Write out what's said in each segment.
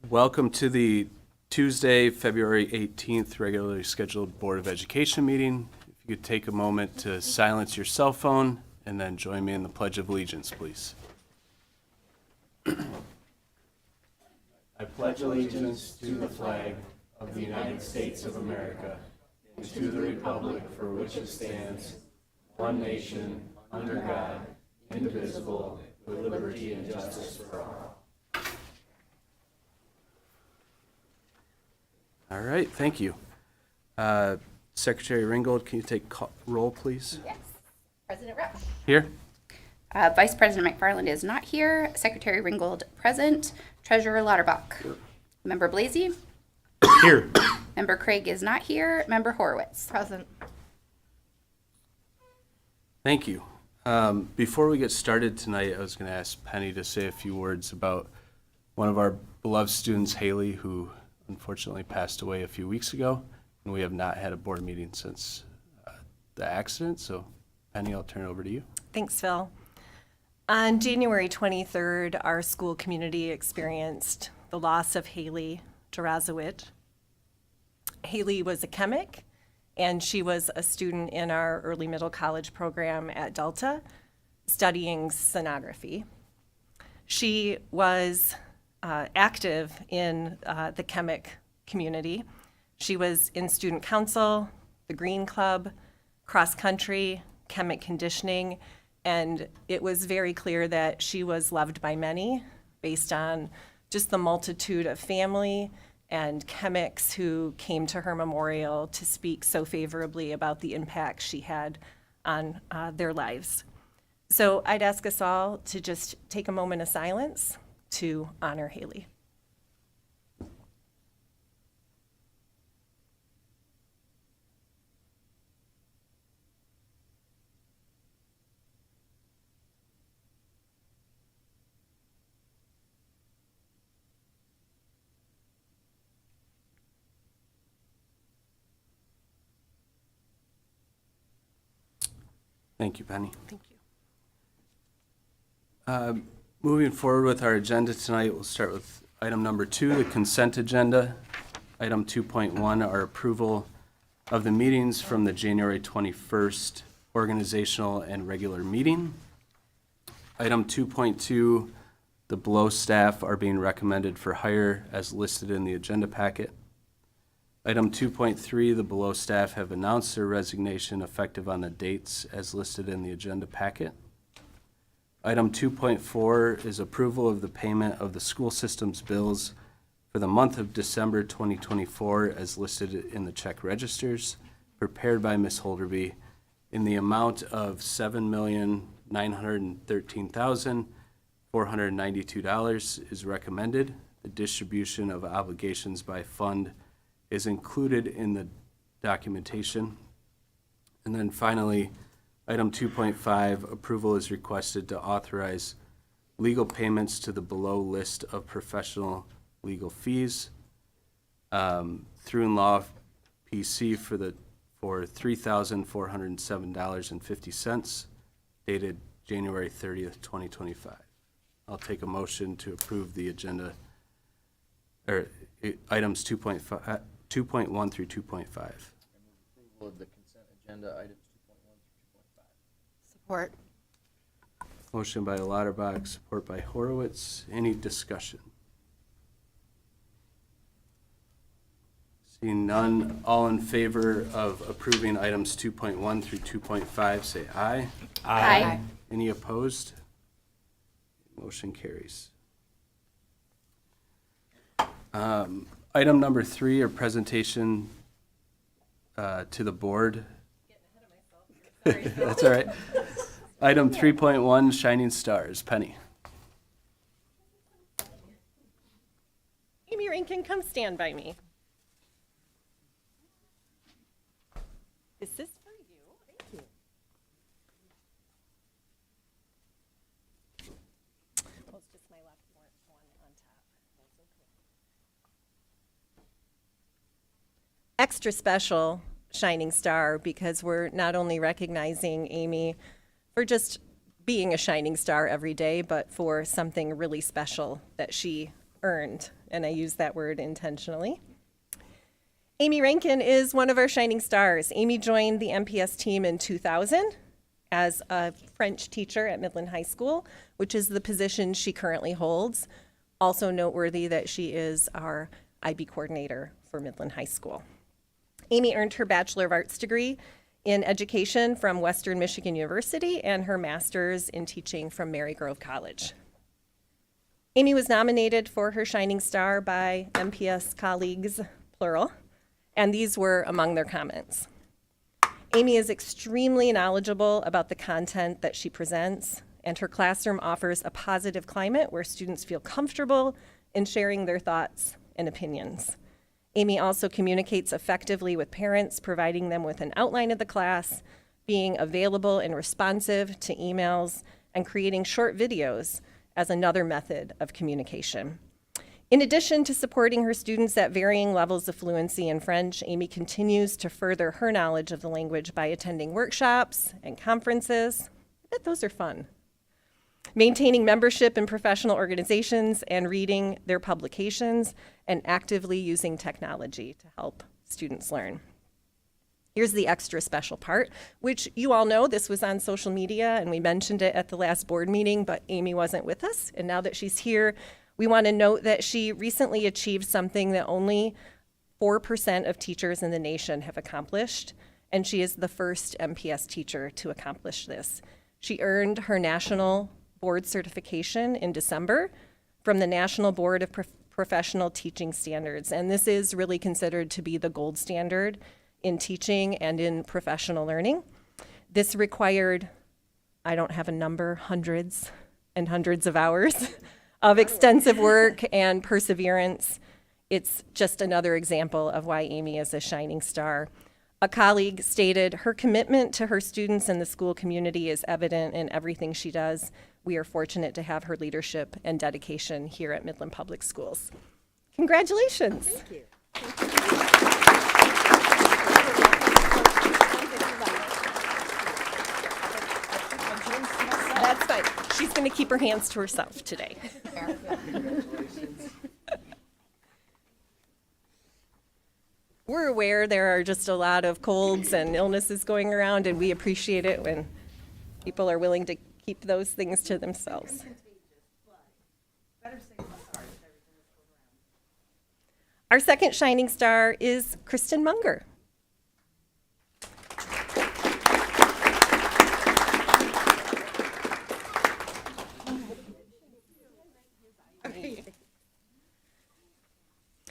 Welcome to the Tuesday, February 18th regularly scheduled Board of Education meeting. If you could take a moment to silence your cell phone and then join me in the Pledge of Allegiance, please. I pledge allegiance to the flag of the United States of America and to the republic for which it stands, one nation, under God, indivisible, with liberty and justice for all. All right, thank you. Secretary Ringgold, can you take roll, please? Yes. President Rausch. Here. Vice President McFarland is not here. Secretary Ringgold present. Treasurer Lauterbach. Member Blasey. Here. Member Craig is not here. Member Horowitz. Present. Thank you. Before we get started tonight, I was going to ask Penny to say a few words about one of our beloved students, Haley, who unfortunately passed away a few weeks ago, and we have not had a board meeting since the accident. So, Penny, I'll turn it over to you. Thanks, Phil. On January 23rd, our school community experienced the loss of Haley Jarazowicz. Haley was a chemic, and she was a student in our early middle college program at Delta, studying sonography. She was active in the chemic community. She was in student council, the Green Club, cross country, chemic conditioning, and it was very clear that she was loved by many based on just the multitude of family and chemics who came to her memorial to speak so favorably about the impact she had on their lives. So I'd ask us all to just take a moment of silence to honor Haley. Thank you, Penny. Thank you. Moving forward with our agenda tonight, we'll start with item number 2, the consent agenda. Item 2.1, our approval of the meetings from the January 21st organizational and regular meeting. Item 2.2, the below staff are being recommended for hire as listed in the agenda packet. Item 2.3, the below staff have announced their resignation effective on the dates as listed in the agenda packet. Item 2.4 is approval of the payment of the school system's bills for the month of December 2024 as listed in the check registers prepared by Ms. Holderby in the amount of $7,913,492 is recommended. The distribution of obligations by fund is included in the documentation. And then finally, item 2.5, approval is requested to authorize legal payments to the below list of professional legal fees through in law PC for $3,407.50 dated January 30th, 2025. I'll take a motion to approve the agenda, or items 2.1 through 2.5. Approval of the consent agenda items 2.1 through 2.5. Support. Motion by Lauterbach, support by Horowitz. Any discussion? Seeing none, all in favor of approving items 2.1 through 2.5, say aye. Aye. Any opposed? Motion carries. Item number 3, or presentation to the board. That's all right. Item 3.1, Shining Stars. Penny. Amy Rankin, come stand by me. Is this for you? Thank you. Well, it's just my left one on top. That's okay. Extra special Shining Star because we're not only recognizing Amy for just being a shining star every day, but for something really special that she earned, and I use that word intentionally. Amy Rankin is one of our shining stars. Amy joined the MPS team in 2000 as a French teacher at Midland High School, which is the position she currently holds. Also noteworthy that she is our IB coordinator for Midland High School. Amy earned her Bachelor of Arts degree in education from Western Michigan University and her master's in teaching from Marygrove College. Amy was nominated for her Shining Star by MPS colleagues, plural, and these were among their comments. Amy is extremely knowledgeable about the content that she presents, and her classroom offers a positive climate where students feel comfortable in sharing their thoughts and opinions. Amy also communicates effectively with parents, providing them with an outline of the class, being available and responsive to emails, and creating short videos as another method of communication. In addition to supporting her students at varying levels of fluency in French, Amy continues to further her knowledge of the language by attending workshops and conferences. I bet those are fun. Maintaining membership in professional organizations and reading their publications, and actively using technology to help students learn. Here's the extra special part, which you all know this was on social media and we mentioned it at the last board meeting, but Amy wasn't with us. And now that she's here, we want to note that she recently achieved something that only 4% of teachers in the nation have accomplished, and she is the first MPS teacher to accomplish this. She earned her national board certification in December from the National Board of Professional Teaching Standards, and this is really considered to be the gold standard in teaching and in professional learning. This required, I don't have a number, hundreds and hundreds of hours of extensive work and perseverance. It's just another example of why Amy is a shining star. A colleague stated, her commitment to her students and the school community is evident in everything she does. We are fortunate to have her leadership and dedication here at Midland Public Schools. Congratulations. Thank you. That's fine. She's going to keep her hands to herself today. We're aware there are just a lot of colds and illnesses going around, and we appreciate it when people are willing to keep those things to themselves. Our second shining star is Kristen Munger.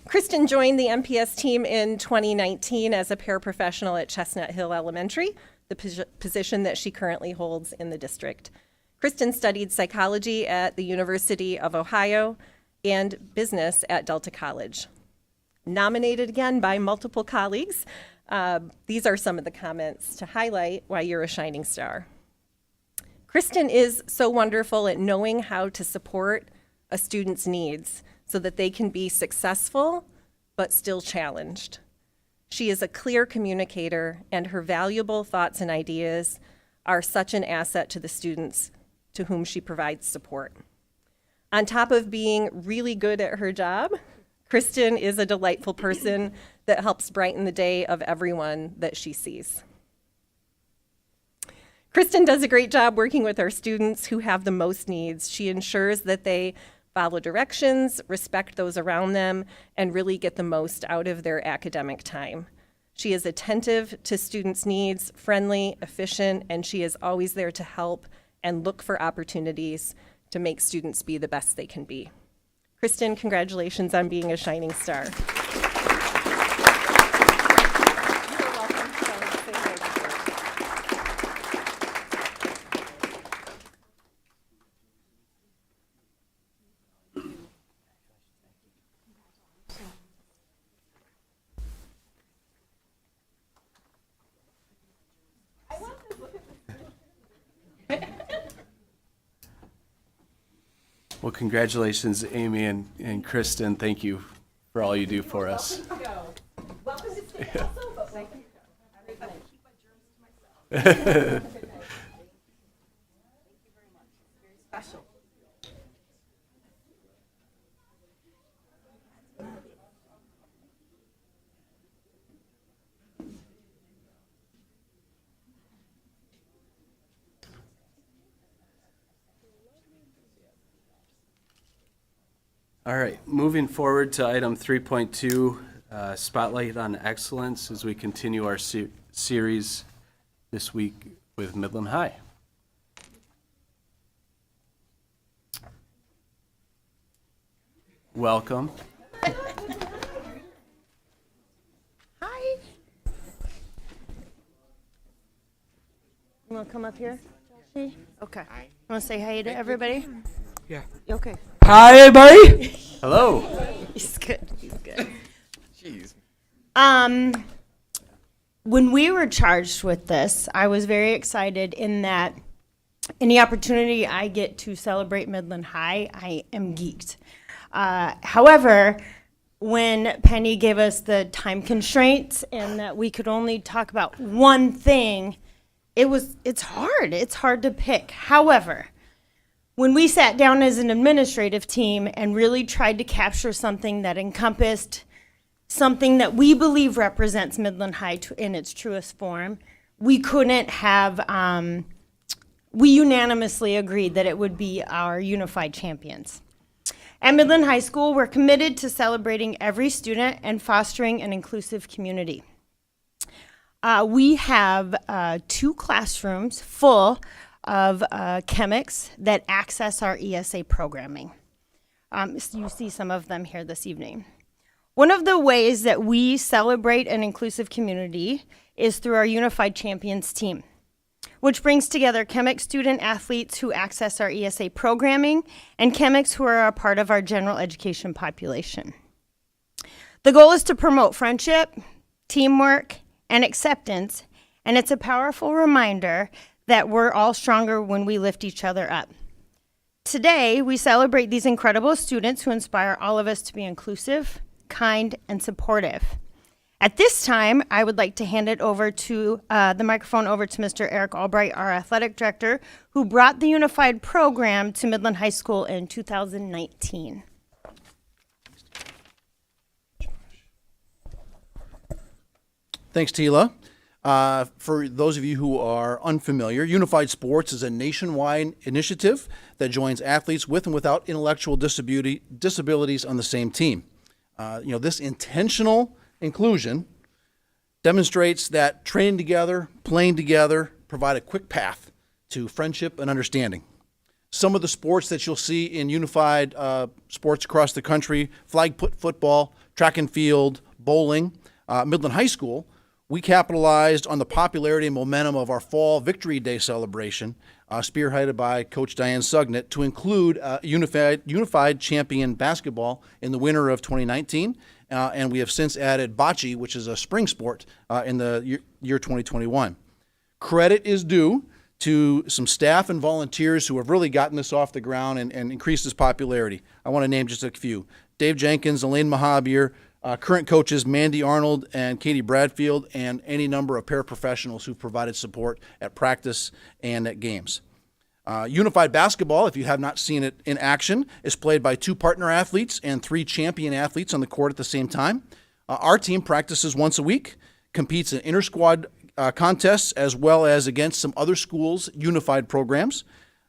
Kristen joined the MPS team in 2019 as a paraprofessional at Chestnut Hill Elementary, the position that she currently holds in the district. Kristen studied psychology at the University of Ohio and business at Delta College. Nominated again by multiple colleagues, these are some of the comments to highlight why you're a shining star. Kristen is so wonderful at knowing how to support a student's needs so that they can be successful but still challenged. She is a clear communicator, and her valuable thoughts and ideas are such an asset to the students to whom she provides support. On top of being really good at her job, Kristen is a delightful person that helps brighten the day of everyone that she sees. Kristen does a great job working with our students who have the most needs. She ensures that they follow directions, respect those around them, and really get the most out of their academic time. She is attentive to students' needs, friendly, efficient, and she is always there to help and look for opportunities to make students be the best they can be. Kristen, congratulations on being a shining star. Well, congratulations, Amy and Kristen. Thank you for all you do for us. Welcome to stay also, but thank you. I'm gonna keep my germs to myself. Thank you very much. Very special. All right, moving forward to item 3.2, Spotlight on Excellence, as we continue our series this week with Midland High. Welcome. Hi. You want to come up here? Joshie? Okay. Want to say hi to everybody? Yeah. Okay. Hi, everybody. Hello. He's good. He's good. Jeez. When we were charged with this, I was very excited in that any opportunity I get to celebrate Midland High, I am geeked. However, when Penny gave us the time constraints and that we could only talk about one thing, it's hard. It's hard to pick. However, when we sat down as an administrative team and really tried to capture something that encompassed something that we believe represents Midland High in its truest form, we couldn't have, we unanimously agreed that it would be our unified champions. At Midland High School, we're committed to celebrating every student and fostering an inclusive community. We have 2 classrooms full of chemics that access our ESA programming. So you see some of them here this evening. One of the ways that we celebrate an inclusive community is through our Unified Champions team, which brings together chemic student athletes who access our ESA programming and chemics who are a part of our general education population. The goal is to promote friendship, teamwork, and acceptance, and it's a powerful reminder that we're all stronger when we lift each other up. Today, we celebrate these incredible students who inspire all of us to be inclusive, kind, and supportive. At this time, I would like to hand it over to the microphone over to Mr. Eric Albright, our athletic director, who brought the unified program to Midland High School in 2019. Thanks, Tila. For those of you who are unfamiliar, Unified Sports is a nationwide initiative that joins athletes with and without intellectual disabilities on the same team. This intentional inclusion demonstrates that training together, playing together, provide a quick path to friendship and understanding. Some of the sports that you'll see in unified sports across the country: flag football, track and field, bowling. Midland High School, we capitalized on the popularity and momentum of our Fall Victory Day celebration, spearheaded by Coach Diane Sugnett, to include unified champion basketball in the winter of 2019. And we have since added bocce, which is a spring sport, in the year 2021. Credit is due to some staff and volunteers who have really gotten this off the ground and increased its popularity. I want to name just a few: Dave Jenkins, Elaine Mahabir, current coaches Mandy Arnold and Katie Bradfield, and any number of paraprofessionals who've provided support at practice and at games. Unified basketball, if you have not seen it in action, is played by 2 partner athletes and 3 champion athletes on the court at the same time. Our team practices once a week, competes in inter-squad contests, as well as against some other schools' unified programs.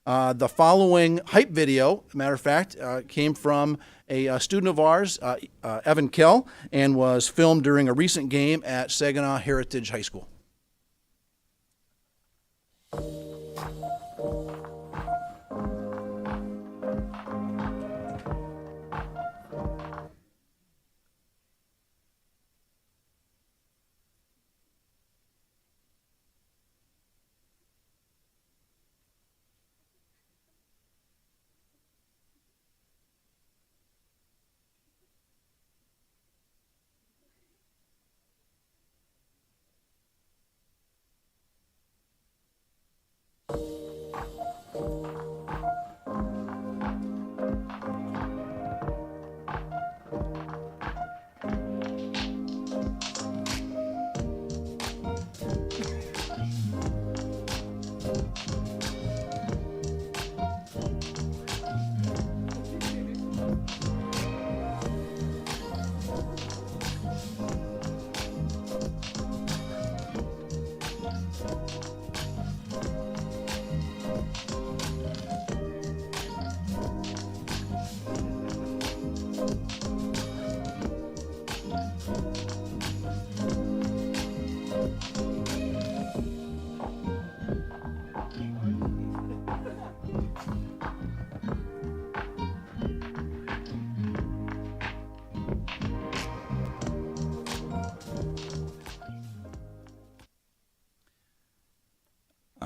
The following hype video, matter of fact, came from a student of ours, Evan Kell, and was filmed during a recent game at Saginaw Heritage High School.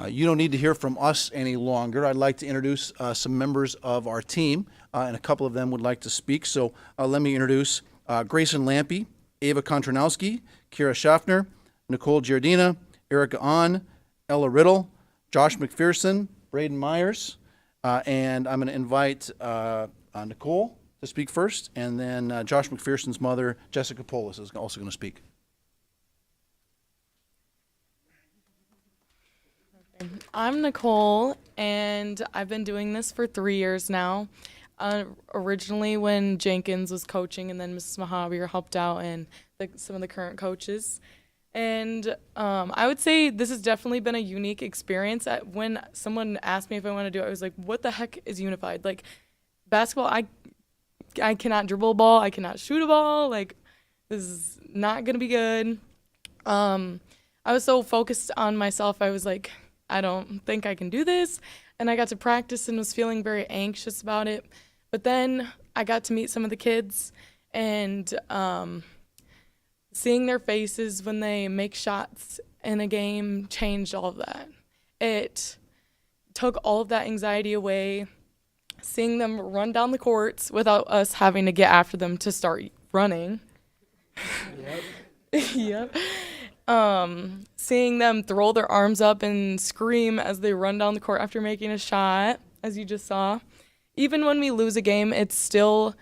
You don't need to hear from us any longer. I'd like to introduce some members of our team, and a couple of them would like to speak. So let me introduce Grayson Lampy, Ava Kontranowski, Kira Schaffner, Nicole Giardina, Erica Ahn, Ella Riddle, Josh McPherson, Braden Myers, and I'm going to invite Nicole to speak first, and then Josh McPherson's mother, Jessica Polis, is also going to speak. I'm Nicole, and I've been doing this for 3 years now. Originally when Jenkins was coaching, and then Mrs. Mahabir helped out, and some of the current coaches. And I would say this has definitely been a unique experience. When someone asked me if I want to do it, I was like, what the heck is unified? Like, basketball, I cannot dribble a ball. I cannot shoot a ball. Like, this is not going to be good. I was so focused on myself. I was like, I don't think I can do this. And I got to practice and was feeling very anxious about it. But then I got to meet some of the kids, and seeing their faces when they make shots in a game changed all of that. It took all of that anxiety away. Seeing them run down the courts without us having to get after them to start running. Yep. Seeing them throw their arms up and scream as they run down the court after making a shot, as you just saw. Even when we lose a game, it's still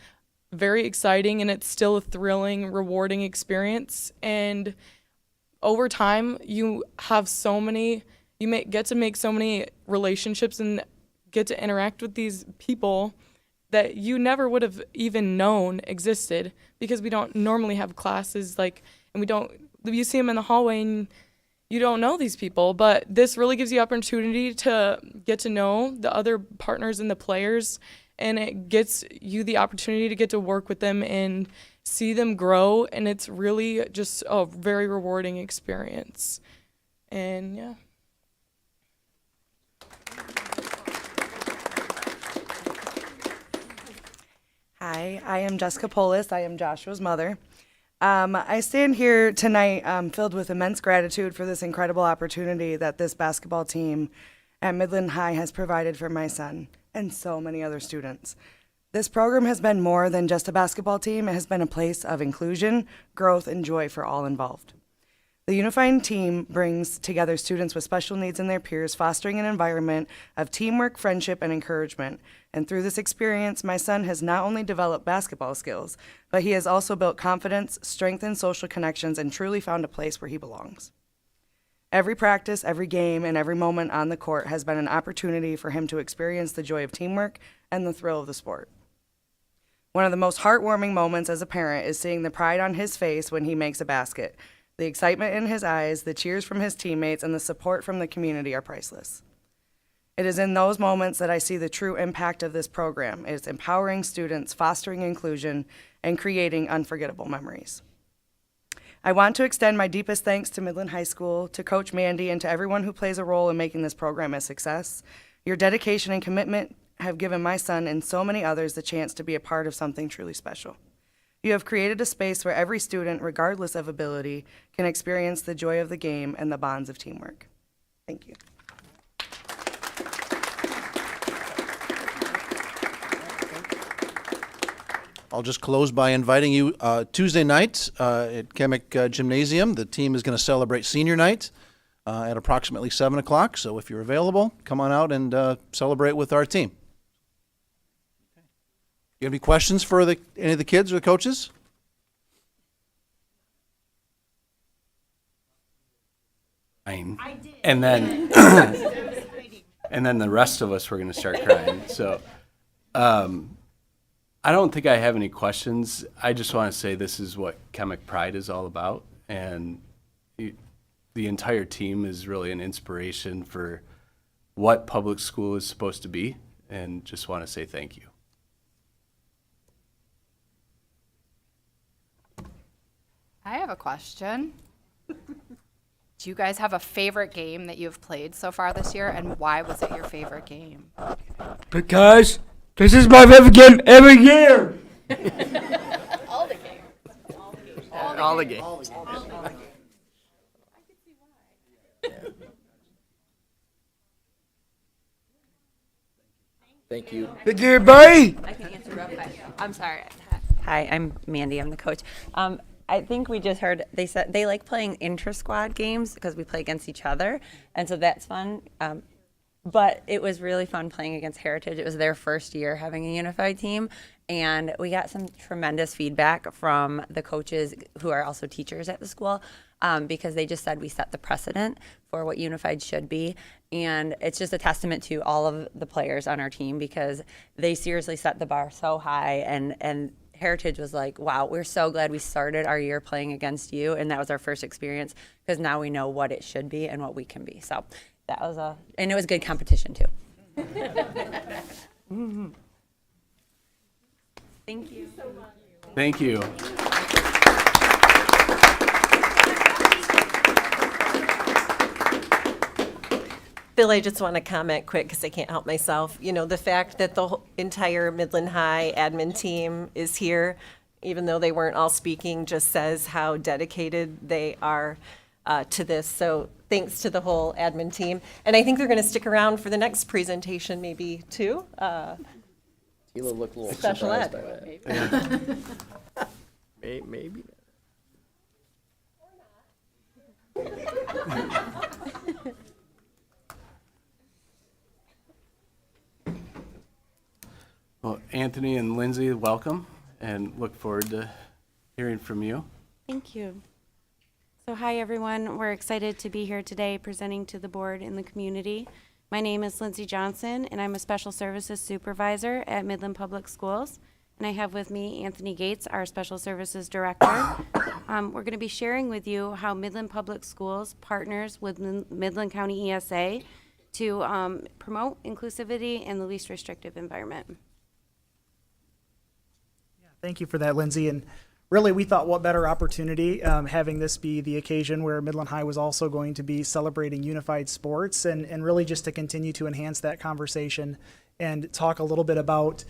very exciting, and it's still a thrilling, rewarding experience. And over time, you have get to make so many relationships and get to interact with these people that you never would have even known existed, because we don't normally have classes and you see them in the hallway and you don't know these people. But this really gives you opportunity to get to know the other partners and the players, and it gets you the opportunity to get to work with them and see them grow, and it's really just a very rewarding experience. And yeah. Hi, I am Jessica Polis. I am Joshua's mother. I stand here tonight filled with immense gratitude for this incredible opportunity that this basketball team at Midland High has provided for my son and so many other students. This program has been more than just a basketball team. It has been a place of inclusion, growth, and joy for all involved. The unifying team brings together students with special needs and their peers, fostering an environment of teamwork, friendship, and encouragement. And through this experience, my son has not only developed basketball skills, but he has also built confidence, strengthened social connections, and truly found a place where he belongs. Every practice, every game, and every moment on the court has been an opportunity for him to experience the joy of teamwork and the thrill of the sport. One of the most heartwarming moments as a parent is seeing the pride on his face when he makes a basket. The excitement in his eyes, the cheers from his teammates, and the support from the community are priceless. It is in those moments that I see the true impact of this program. It's empowering students, fostering inclusion, and creating unforgettable memories. I want to extend my deepest thanks to Midland High School, to Coach Mandy, and to everyone who plays a role in making this program a success. Your dedication and commitment have given my son and so many others the chance to be a part of something truly special. You have created a space where every student, regardless of ability, can experience the joy of the game and the bonds of teamwork. Thank you. I'll just close by inviting you Tuesday night at Chemic Gymnasium. The team is going to celebrate senior night at approximately 7 o'clock. So if you're available, come on out and celebrate with our team. You have any questions for any of the kids or the coaches? Crying. And then and then the rest of us were going to start crying. So I don't think I have any questions. I just want to say this is what Chemic Pride is all about, and the entire team is really an inspiration for what public school is supposed to be, and just want to say thank you. I have a question. Do you guys have a favorite game that you've played so far this year, and why was it your favorite game? Because this is my favorite game every year. All the games. All the games. Thank you, everybody. I can answer real quick. I'm sorry. Hi, I'm Mandy. I'm the coach. I think we just heard they said they like playing inter-squad games because we play against each other, and so that's fun. But it was really fun playing against Heritage. It was their first year having a unified team, and we got some tremendous feedback from the coaches who are also teachers at the school, because they just said we set the precedent for what unified should be. And it's just a testament to all of the players on our team because they seriously set the bar so high, and Heritage was like, wow, we're so glad we started our year playing against you, and that was our first experience because now we know what it should be and what we can be. So that was and it was good competition too. Thank you. Thank you. Bill, I just want to comment quick because I can't help myself. You know, the fact that the entire Midland High admin team is here, even though they weren't all speaking, just says how dedicated they are to this. So thanks to the whole admin team. And I think they're going to stick around for the next presentation maybe too. Tila looked a little Special surprised ed. by that. Maybe. Well, Anthony and Lindsay, welcome, and look forward to hearing from you. Thank you. So hi, everyone. We're excited to be here today presenting to the board and the community. My name is Lindsay Johnson, and I'm a Special Services Supervisor at Midland Public Schools. And I have with me Anthony Gates, our Special Services Director. We're going to be sharing with you how Midland Public Schools partners with Midland County ESA to promote inclusivity and the least restrictive environment. Thank you for that, Lindsay. And really, we thought what better opportunity having this be the occasion where Midland High was also going to be celebrating unified sports and really just to continue to enhance that conversation and talk a little bit about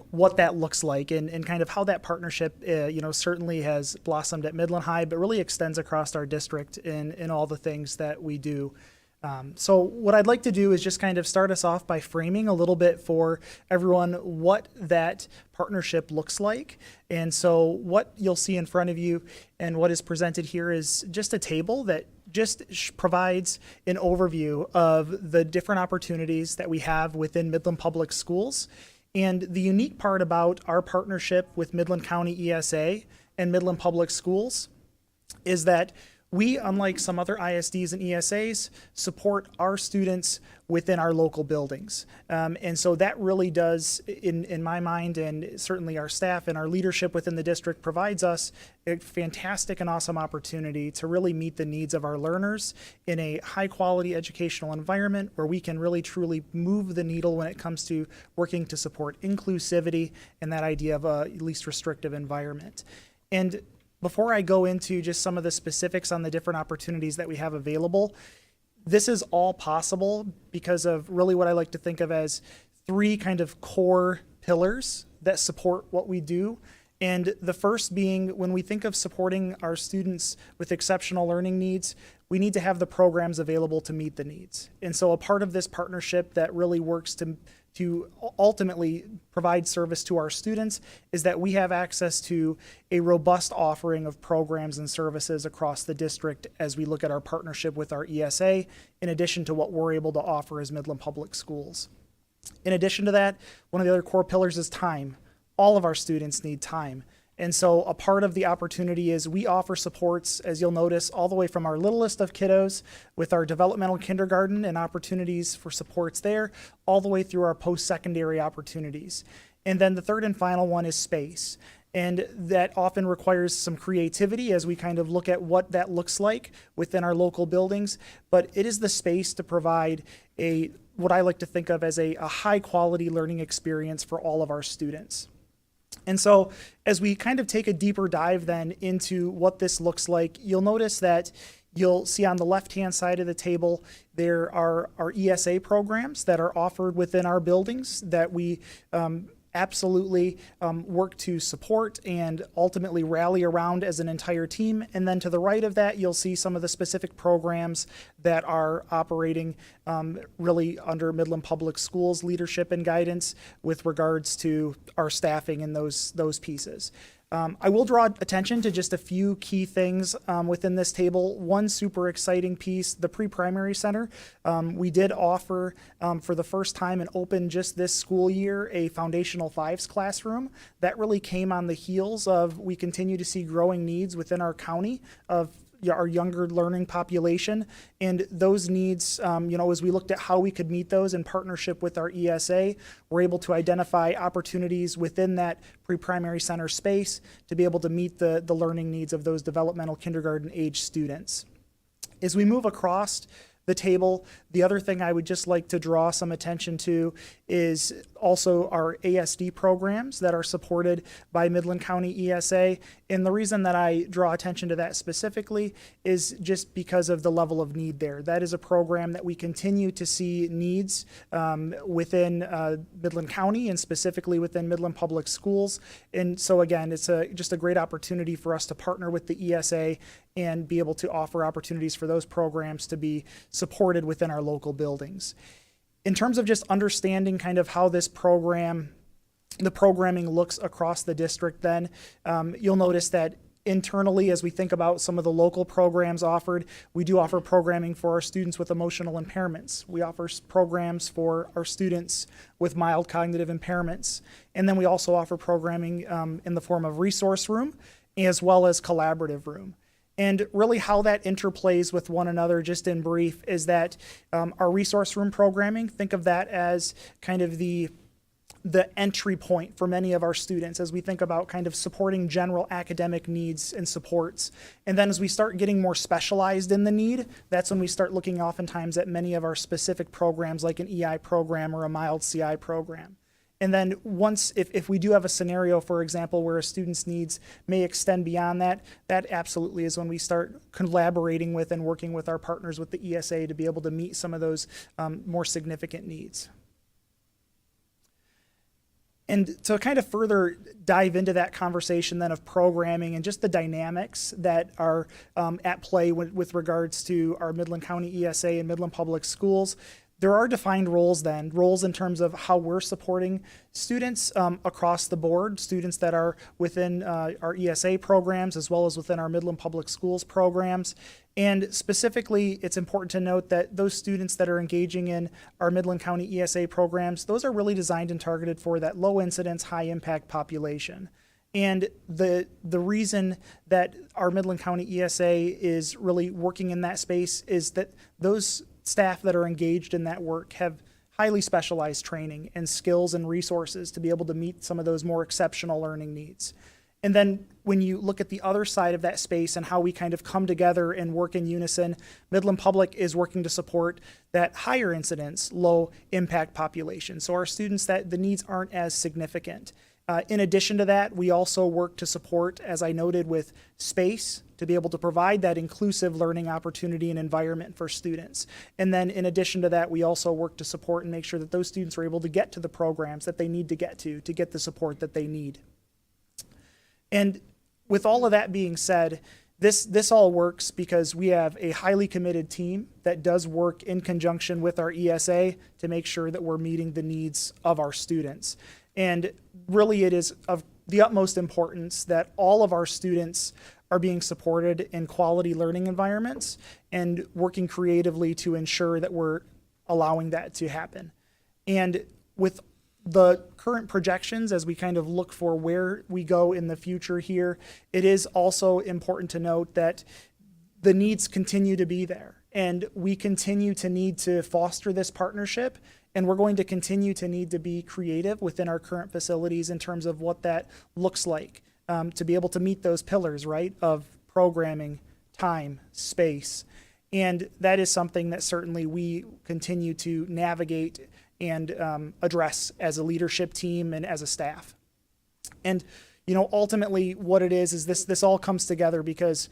what that looks like and kind of how that partnership, certainly has blossomed at Midland High, but really extends across our district in all the things that we do. So what I'd like to do is just kind of start us off by framing a little bit for everyone what that partnership looks like. And so what you'll see in front of you and what is presented here is just a table that just provides an overview of the different opportunities that we have within Midland Public Schools. And the unique part about our partnership with Midland County ESA and Midland Public Schools is that we, unlike some other ISDs and ESAs, support our students within our local buildings. And so that really does, in my mind, and certainly our staff and our leadership within the district, provides us a fantastic and awesome opportunity to really meet the needs of our learners in a high-quality educational environment where we can really, truly move the needle when it comes to working to support inclusivity and that idea of a least restrictive environment. And before I go into just some of the specifics on the different opportunities that we have available, this is all possible because of really what I like to think of as three kind of core pillars that support what we do. And the first being, when we think of supporting our students with exceptional learning needs, we need to have the programs available to meet the needs. And so a part of this partnership that really works to ultimately provide service to our students is that we have access to a robust offering of programs and services across the district as we look at our partnership with our ESA, in addition to what we're able to offer as Midland Public Schools. In addition to that, one of the other core pillars is time. All of our students need time. And so a part of the opportunity is we offer supports, as you'll notice, all the way from our littlest of kiddos with our developmental kindergarten and opportunities for supports there, all the way through our post-secondary opportunities. And then the third and final one is space. And that often requires some creativity as we kind of look at what that looks like within our local buildings. But it is the space to provide what I like to think of as a high-quality learning experience for all of our students. And so as we kind of take a deeper dive then into what this looks like, you'll notice that you'll see on the left-hand side of the table, there are our ESA programs that are offered within our buildings that we absolutely work to support and ultimately rally around as an entire team. And then to the right of that, you'll see some of the specific programs that are operating really under Midland Public Schools leadership and guidance with regards to our staffing and those pieces. I will draw attention to just a few key things within this table. One super exciting piece, the pre-primary center. We did offer for the first time and open just this school year a Foundational Fives classroom. That really came on the heels of we continue to see growing needs within our county of our younger learning population, and those needs, as we looked at how we could meet those in partnership with our ESA, we're able to identify opportunities within that pre-primary center space to be able to meet the learning needs of those developmental kindergarten age students. As we move across the table, the other thing I would just like to draw some attention to is also our ASD programs that are supported by Midland County ESA. And the reason that I draw attention to that specifically is just because of the level of need there. That is a program that we continue to see needs within Midland County and specifically within Midland Public Schools. And so again, it's just a great opportunity for us to partner with the ESA and be able to offer opportunities for those programs to be supported within our local buildings. In terms of just understanding kind of how this program, the programming looks across the district then, you'll notice that internally, as we think about some of the local programs offered, we do offer programming for our students with emotional impairments. We offer programs for our students with mild cognitive impairments. And then we also offer programming in the form of resource room as well as collaborative room. And really how that interplays with one another, just in brief, is that our resource room programming, think of that as kind of the entry point for many of our students as we think about kind of supporting general academic needs and supports. And then as we start getting more specialized in the need, that's when we start looking oftentimes at many of our specific programs like an EI program or a mild CI program. And then once, if we do have a scenario, for example, where a student's needs may extend beyond that, that absolutely is when we start collaborating with and working with our partners with the ESA to be able to meet some of those more significant needs. And to kind of further dive into that conversation then of programming and just the dynamics that are at play with regards to our Midland County ESA and Midland Public Schools, there are defined roles then, roles in terms of how we're supporting students across the board, students that are within our ESA programs as well as within our Midland Public Schools programs. And specifically, it's important to note that those students that are engaging in our Midland County ESA programs, those are really designed and targeted for that low incidence, high impact population. And the reason that our Midland County ESA is really working in that space is that those staff that are engaged in that work have highly specialized training and skills and resources to be able to meet some of those more exceptional learning needs. And then when you look at the other side of that space and how we kind of come together and work in unison, Midland Public is working to support that higher incidence, low impact population. So our students that the needs aren't as significant. In addition to that, we also work to support, as I noted, with space to be able to provide that inclusive learning opportunity and environment for students. And then in addition to that, we also work to support and make sure that those students are able to get to the programs that they need to get the support that they need. And with all of that being said, this all works because we have a highly committed team that does work in conjunction with our ESA to make sure that we're meeting the needs of our students. And really it is of the utmost importance that all of our students are being supported in quality learning environments and working creatively to ensure that we're allowing that to happen. And with the current projections, as we kind of look for where we go in the future here, it is also important to note that the needs continue to be there. And we continue to need to foster this partnership, and we're going to continue to need to be creative within our current facilities in terms of what that looks like to be able to meet those pillars, right, of programming, time, space. And that is something that certainly we continue to navigate and address as a leadership team and as a staff. And, ultimately what it is this all comes together because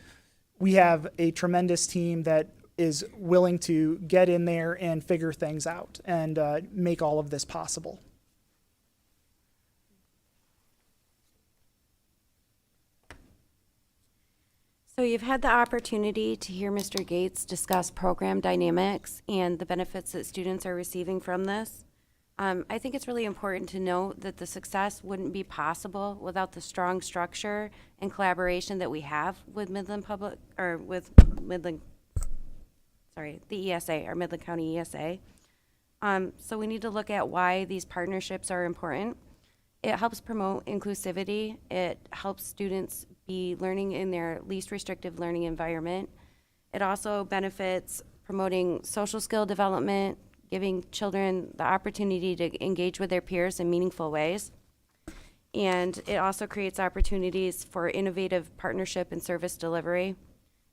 we have a tremendous team that is willing to get in there and figure things out and make all of this possible. So you've had the opportunity to hear Mr. Gates discuss program dynamics and the benefits that students are receiving from this. I think it's really important to note that the success wouldn't be possible without the strong structure and collaboration that we have with Midland Public, or with Midland, sorry, the ESA, or Midland County ESA. So we need to look at why these partnerships are important. It helps promote inclusivity. It helps students be learning in their least restrictive learning environment. It also benefits promoting social skill development, giving children the opportunity to engage with their peers in meaningful ways. And it also creates opportunities for innovative partnership and service delivery.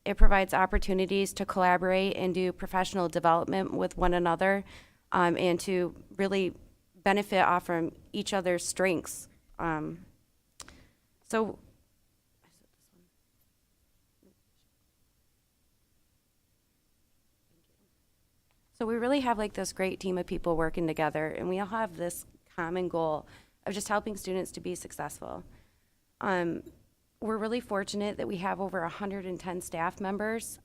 It provides opportunities to collaborate and do professional development with one another, and to really benefit off from each other's strengths. So we really have like this great team of people working together, and we all have this common goal of just helping students to be successful. We're really fortunate that we have over 110 staff members,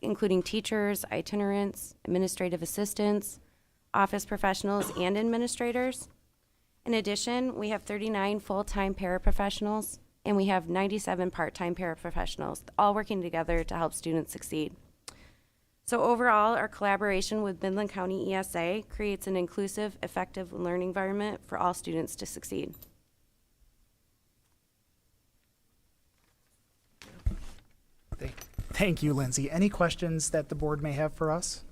including teachers, itinerants, administrative assistants, office professionals, and administrators. In addition, we have 39 full-time paraprofessionals, and we have 97 part-time paraprofessionals, all working together to help students succeed. So overall, our collaboration with Midland County ESA creates an inclusive, effective learning environment for all students to succeed. Thank you, Lindsay. Any questions that the board may have for us?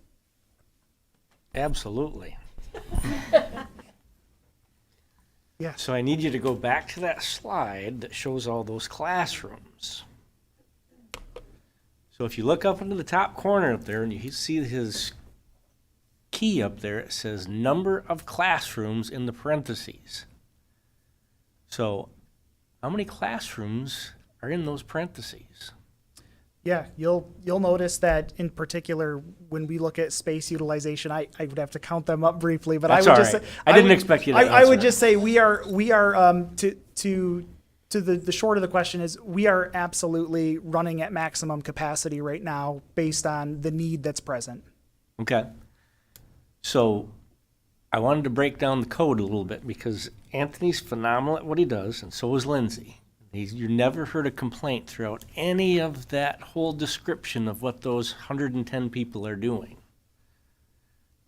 Absolutely. Yeah. So I need you to go back to that slide that shows all those classrooms. So if you look up into the top corner up there and you see his key up there, it says number of classrooms in the parentheses. So how many classrooms are in those parentheses? Yeah, you'll notice that in particular when we look at space utilization, I would have to count them up briefly, but That's I would all just right. say I didn't expect you to I would answer. just say we are to the short of the question is we are absolutely running at maximum capacity right now based on the need that's present. Okay. So I wanted to break down the code a little bit because Anthony's phenomenal at what he does, and so is Lindsay. You never heard a complaint throughout any of that whole description of what those 110 people are doing.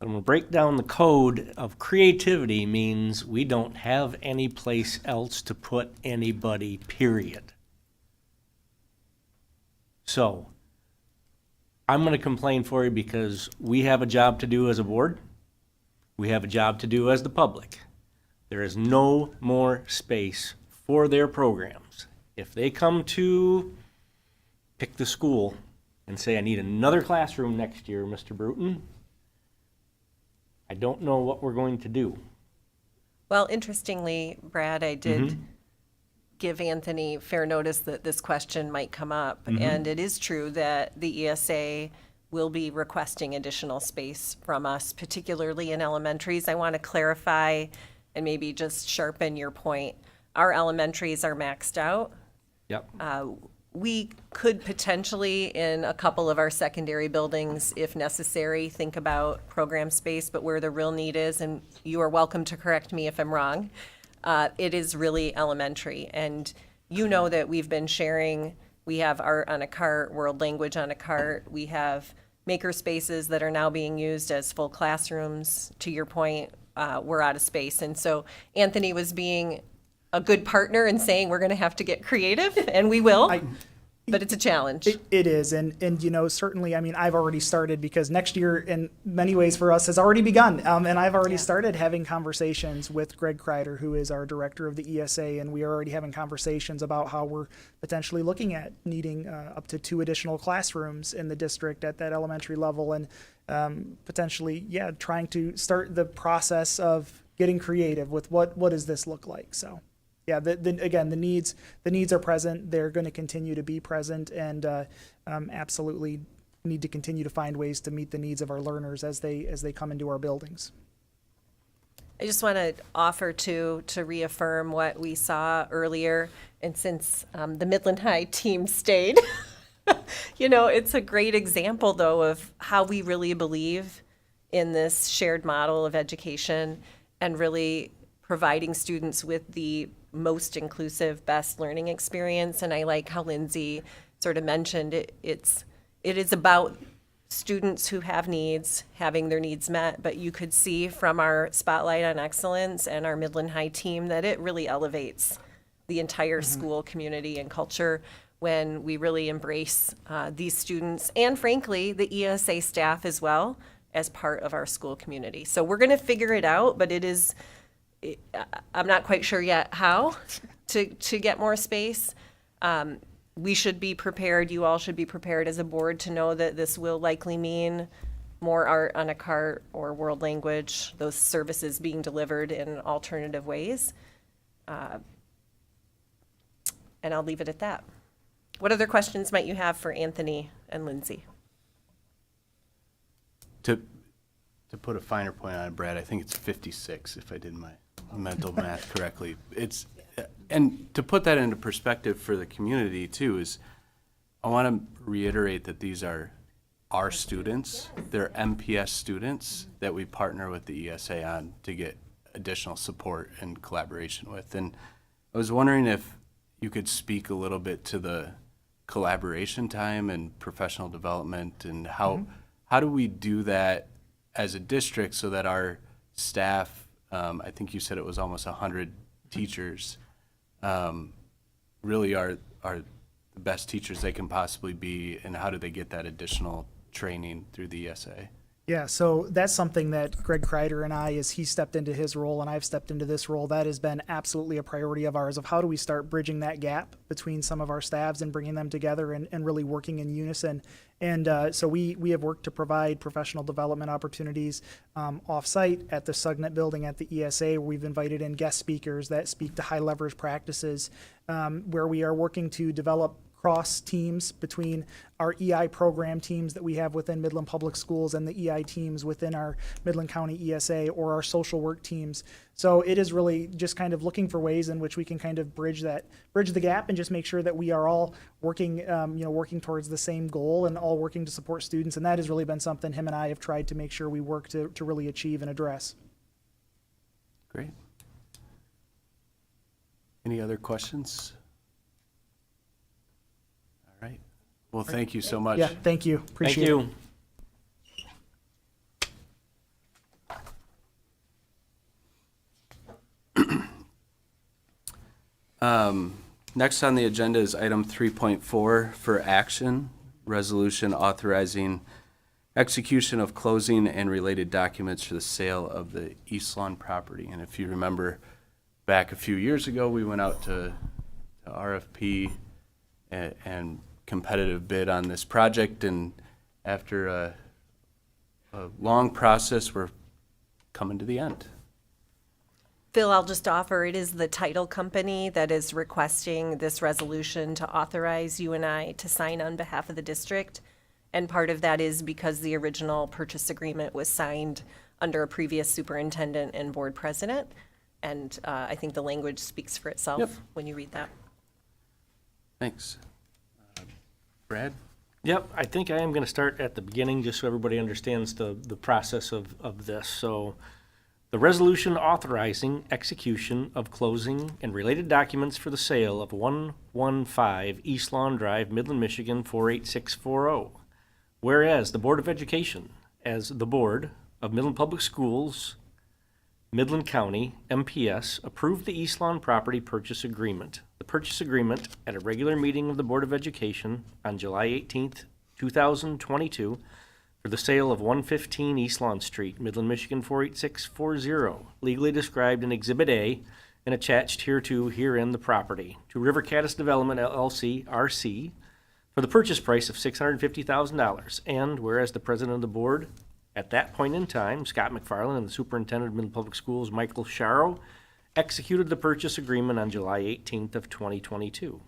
I'm going to break down the code of creativity means we don't have any place else to put anybody, period. So I'm going to complain for you because we have a job to do as a board. We have a job to do as the public. There is no more space for their programs. If they come to pick the school and say, I need another classroom next year, Mr. Bruton, I don't know what we're going to do. Well, interestingly, Brad, I did give Anthony fair notice that this question might come up. And it is true that the ESA will be requesting additional space from us, particularly in elementaries. I want to clarify and maybe just sharpen your point. Our elementaries are maxed out. Yep. We could potentially, in a couple of our secondary buildings, if necessary, think about program space, but where the real need is, and you are welcome to correct me if I'm wrong, it is really elementary. And you know that we've been sharing, we have art on a cart, world language on a cart, we have maker spaces that are now being used as full classrooms. To your point, we're out of space. And so Anthony was being a good partner and saying we're going to have to get creative, and we will, but it's a challenge. It is, and you know, certainly, I mean, I've already started because next year in many ways for us has already begun, and I've already started having conversations with Greg Kreider, who is our director of the ESA, and we are already having conversations about how we're potentially looking at needing up to 2 additional classrooms in the district at that elementary level, and potentially, trying to start the process of getting creative with what does this look like, so. Yeah, again, the needs are present. They're going to continue to be present, and absolutely need to continue to find ways to meet the needs of our learners as they come into our buildings. I just want to offer to reaffirm what we saw earlier, and since the Midland High team stayed, You know, it's a great example, though, of how we really believe in this shared model of education and really providing students with the most inclusive, best learning experience. And I like how Lindsay sort of mentioned it is about students who have needs, having their needs met, but you could see from our Spotlight on Excellence and our Midland High team that it really elevates the entire school community and culture when we really embrace these students and, frankly, the ESA staff as well as part of our school community. So we're going to figure it out, but I'm not quite sure yet how to get more space. We should be prepared, you all should be prepared as a board to know that this will likely mean more art on a cart or world language, those services being delivered in alternative ways. And I'll leave it at that. What other questions might you have for Anthony and Lindsay? To put a finer point on it, Brad, I think it's 56 if I did my mental math correctly. And to put that into perspective for the community too is, I want to reiterate that these are our students. They're MPS students that we partner with the ESA on to get additional support and collaboration with. And I was wondering if you could speak a little bit to the collaboration time and professional development and how do we do that as a district so that our staff, I think you said it was almost 100 teachers, really are the best teachers they can possibly be, and how do they get that additional training through the ESA? Yeah, so that's something that Greg Kreider and I, as he stepped into his role and I've stepped into this role, that has been absolutely a priority of ours, of how do we start bridging that gap between some of our staffs and bringing them together and really working in unison. And so we have worked to provide professional development opportunities off-site at the Sugnet building at the ESA, where we've invited in guest speakers that speak to high leverage practices, where we are working to develop cross teams between our EI program teams that we have within Midland Public Schools and the EI teams within our Midland County ESA, or our social work teams. So it is really just kind of looking for ways in which we can kind of bridge the gap and just make sure that we are all working, working towards the same goal and all working to support students. And that has really been something him and I have tried to make sure we work to really achieve and address. Great. Any other questions? All right. Well, thank you so much. Yeah, thank you. Appreciate it. Thank you. Next on the agenda is item 3.4 for action, resolution authorizing execution of closing and related documents for the sale of the East Lawn property. And if you remember back a few years ago, we went out to RFP and competitive bid on this project. And after a long process, we're coming to the end. Phil, I'll just offer, it is the title company that is requesting this resolution to authorize you and I to sign on behalf of the district. And part of that is because the original purchase agreement was signed under a previous superintendent and board president. And I think the language speaks for itself when you read that. Thanks. Brad? Yep, I think I am going to start at the beginning just so everybody understands the process of this. So the resolution authorizing execution of closing and related documents for the sale of 115 East Lawn Drive, Midland, Michigan 48640. Whereas the Board of Education, as the Board of Midland Public Schools, Midland County, MPS, approved the East Lawn property purchase agreement. The purchase agreement at a regular meeting of the Board of Education on July 18th, 2022, for the sale of 115 East Lawn Street, Midland, Michigan 48640, legally described in Exhibit A and attached herein the property, to River Caddis Development LLC, RC, for the purchase price of $650,000. And whereas the president of the board at that point in time, Scott McFarland, and the superintendent of Midland Public Schools, Michael Sharrow, executed the purchase agreement on July 18th of 2022.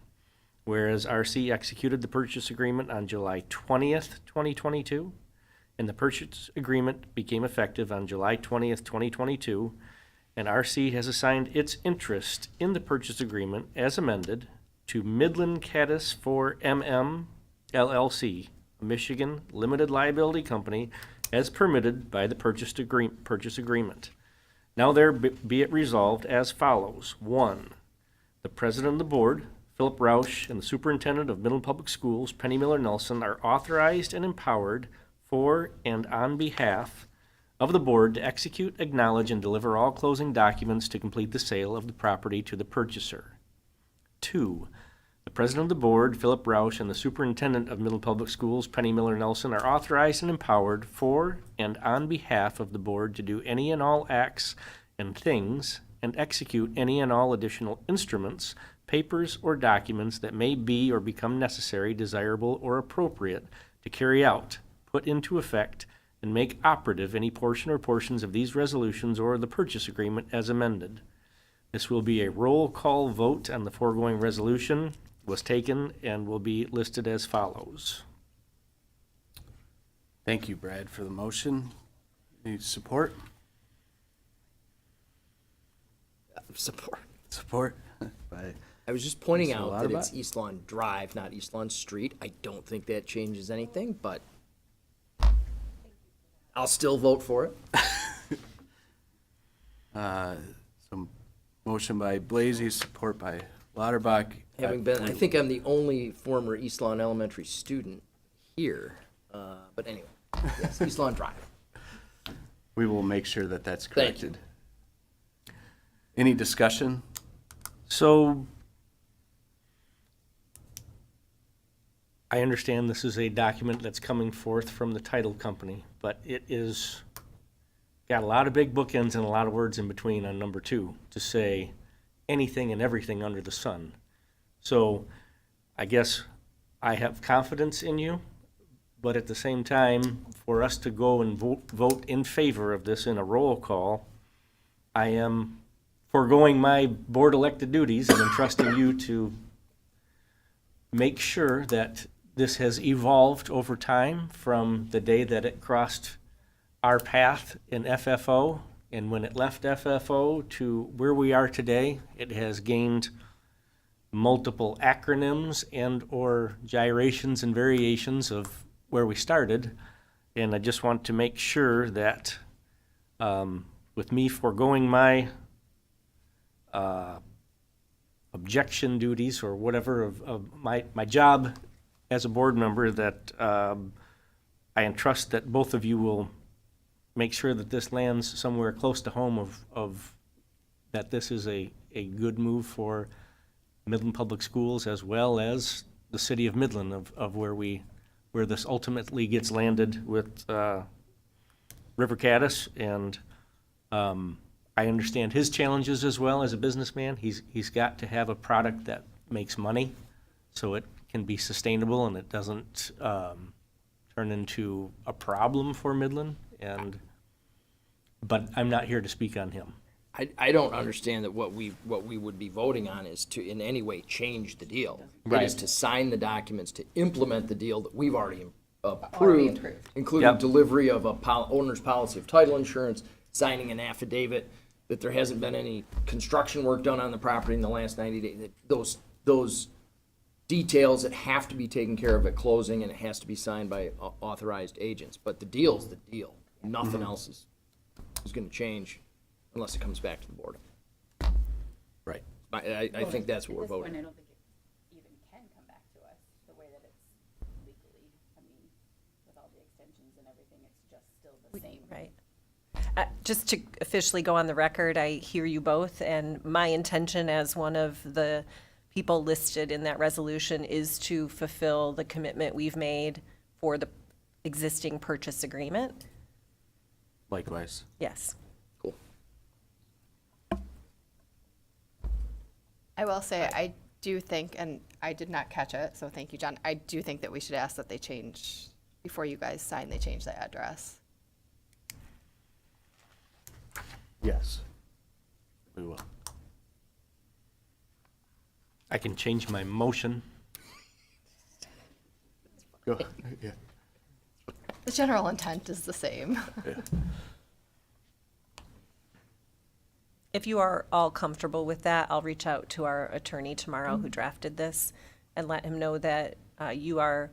Whereas RC executed the purchase agreement on July 20th, 2022, and the purchase agreement became effective on July 20th, 2022, and RC has assigned its interest in the purchase agreement as amended to Midland Caddis 4MM LLC, a Michigan limited liability company, as permitted by the purchase agreement. Now be it resolved as follows. 1, the president of the board, Philip Rausch, and the superintendent of Midland Public Schools, Penny Miller Nelson, are authorized and empowered for and on behalf of the board to execute, acknowledge, and deliver all closing documents to complete the sale of the property to the purchaser. 2, the president of the board, Philip Rausch, and the superintendent of Midland Public Schools, Penny Miller Nelson, are authorized and empowered for and on behalf of the board to do any and all acts and things and execute any and all additional instruments, papers, or documents that may be or become necessary, desirable, or appropriate to carry out, put into effect, and make operative any portion or portions of these resolutions or the purchase agreement as amended. This will be a roll call vote on the foregoing resolution was taken and will be listed as follows. Thank you, Brad, for the motion. Need support? Support. Support by I was just pointing Mr. out that it's Lauterbach? East Lawn Drive, not East Lawn Street. I don't think that changes anything, but I'll still vote for it. some motion by Blasey, support by Lauterbach. Having been, I think I'm the only former East Lawn Elementary student here. But anyway, yes, East Lawn Drive. We will make sure that that's Thank you. corrected. Any discussion? So I understand this is a document that's coming forth from the title company, but it is got a lot of big bookends and a lot of words in between on number 2 to say anything and everything under the sun. So I guess I have confidence in you, but at the same time, for us to go and vote in favor of this in a roll call, I am foregoing my board elected duties and entrusting you to make sure that this has evolved over time from the day that it crossed our path in FFO, and when it left FFO to where we are today, it has gained multiple acronyms and or gyrations and variations of where we started. And I just want to make sure that with me foregoing my objection duties or whatever of my job as a board member, that I entrust that both of you will make sure that this lands somewhere close to home of that this is a good move for Midland Public Schools as well as the city of Midland of where this ultimately gets landed with River Caddis. And I understand his challenges as well as a businessman. He's got to have a product that makes money so it can be sustainable and it doesn't turn into a problem for Midland. But I'm not here to speak on him. I don't understand that what we would be voting on is to in any way change the deal. Right. It is to sign the documents to implement the deal that we've already approved, including Yep. delivery of a owner's policy of title insurance, signing an affidavit that there hasn't been any construction work done on the property in the last 90 days. Those details that have to be taken care of at closing, and it has to be signed by authorized agents. But the deal's the deal. Nothing else is going to change unless it comes back to the board. Right. I think that's what we're voting. I don't think it even can come back to us the way that it's legally. I mean, with all the extensions and everything, it's just still the same. Right. Just to officially go on the record, I hear you both, and my intention as one of the people listed in that resolution is to fulfill the commitment we've made for the existing purchase agreement. Likewise. Yes. Cool. I will say, I do think, and I did not catch it, so thank you, John. I do think that we should ask that they change, before you guys sign, they change the address. Yes. We will. I can change my motion. Go. Yeah. The general intent is the same. Yeah. If you are all comfortable with that, I'll reach out to our attorney tomorrow who drafted this and let him know that you are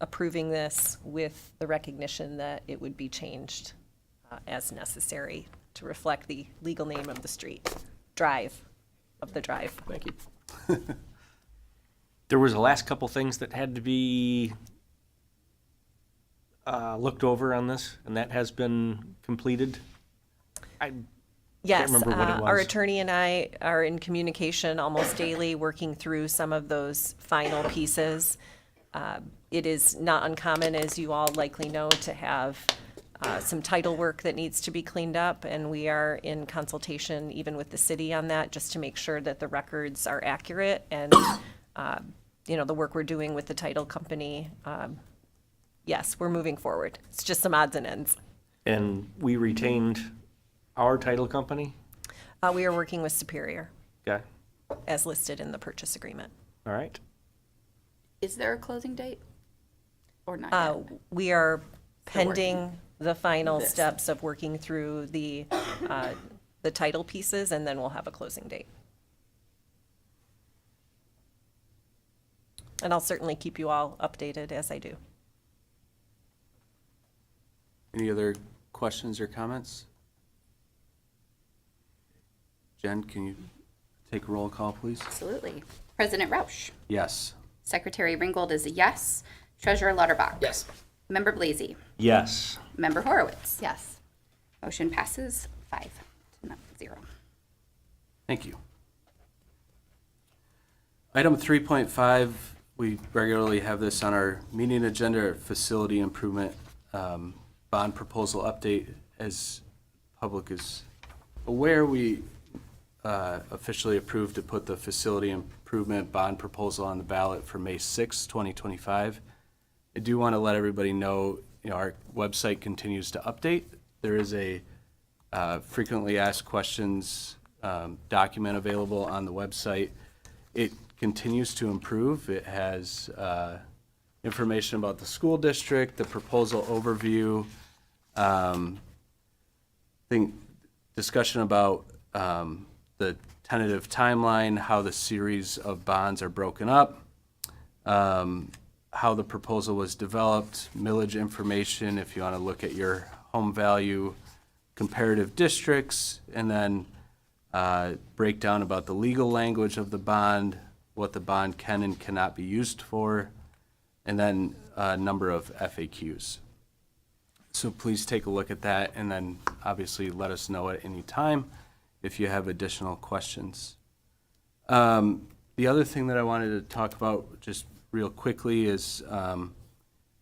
approving this with the recognition that it would be changed as necessary to reflect the legal name of the street, drive, of the drive. Thank you. There was the last couple things that had to be looked over on this, and that has been completed. Yes, remember what it our was. attorney and I are in communication almost daily, working through some of those final pieces. It is not uncommon, as you all likely know, to have some title work that needs to be cleaned up, and we are in consultation even with the city on that, just to make sure that the records are accurate and, the work we're doing with the title company. Yes, we're moving forward. It's just some odds and ends. And we retained our title company? We are working with Superior, Okay, as listed in the purchase agreement. all right. Is there a closing date? Or not yet? We are Still working. pending the final This. steps of working through the title pieces, and then we'll have a closing date. And I'll certainly keep you all updated as I do. Any other questions or comments? Jen, can you take a roll call, please? Absolutely. President Rausch. Yes. Secretary Ringgold is a yes. Treasurer Lauterbach. Yes. Member Blasey. Yes. Member Horowitz. Yes. Motion passes 5-0. Thank you. Item 3.5, we regularly have this on our meeting agenda, facility improvement bond proposal update. As public is aware, we officially approved to put the facility improvement bond proposal on the ballot for May 6, 2025. I do want to let everybody know, our website continues to update. There is a frequently asked questions document available on the website. It continues to improve. It has information about the school district, the proposal overview, discussion about the tentative timeline, how the series of bonds are broken up, how the proposal was developed, millage information if you want to look at your home value, comparative districts, and then breakdown about the legal language of the bond, what the bond can and cannot be used for, and then a number of FAQs. So please take a look at that, and then obviously let us know at any time if you have additional questions. The other thing that I wanted to talk about just real quickly is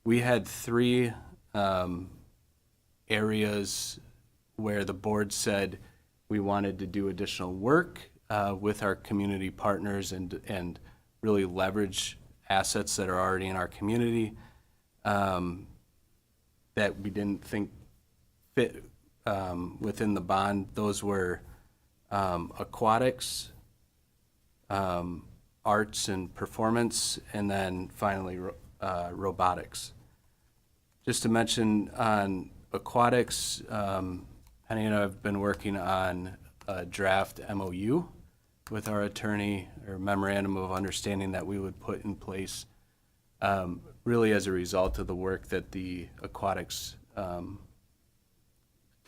we had 3 areas where the board said we wanted to do additional work with our community partners and really leverage assets that are already in our community that we didn't think fit within the bond. Those were aquatics, arts and performance, and then finally robotics. Just to mention on aquatics, Penny and I have been working on a draft MOU with our attorney, or memorandum of understanding that we would put in place really as a result of the work that the aquatics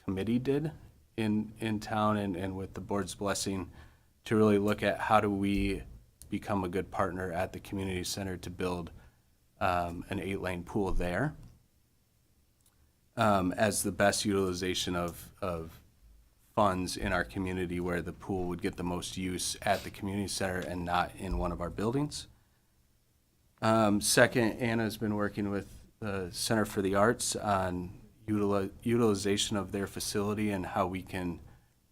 committee did in town and with the board's blessing to really look at how do we become a good partner at the community center to build an 8-lane pool there as the best utilization of funds in our community, where the pool would get the most use at the community center and not in one of our buildings. Second, Anna's been working with the Center for the Arts on utilization of their facility and how we can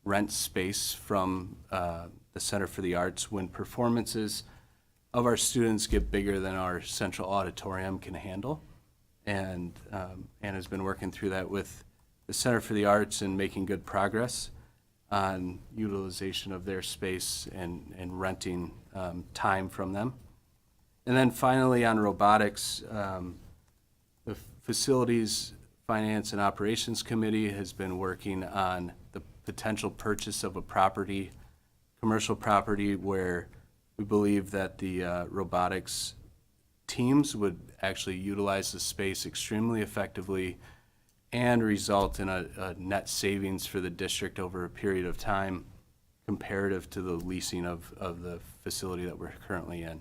rent space from the Center for the Arts when performances of our students get bigger than our central auditorium can handle. And Anna's been working through that with the Center for the Arts and making good progress on utilization of their space and renting time from them. And then finally on robotics, the Facilities, Finance and Operations Committee has been working on the potential purchase of a property, commercial property, where we believe that the robotics teams would actually utilize the space extremely effectively and result in a net savings for the district over a period of time comparative to the leasing of the facility that we're currently in.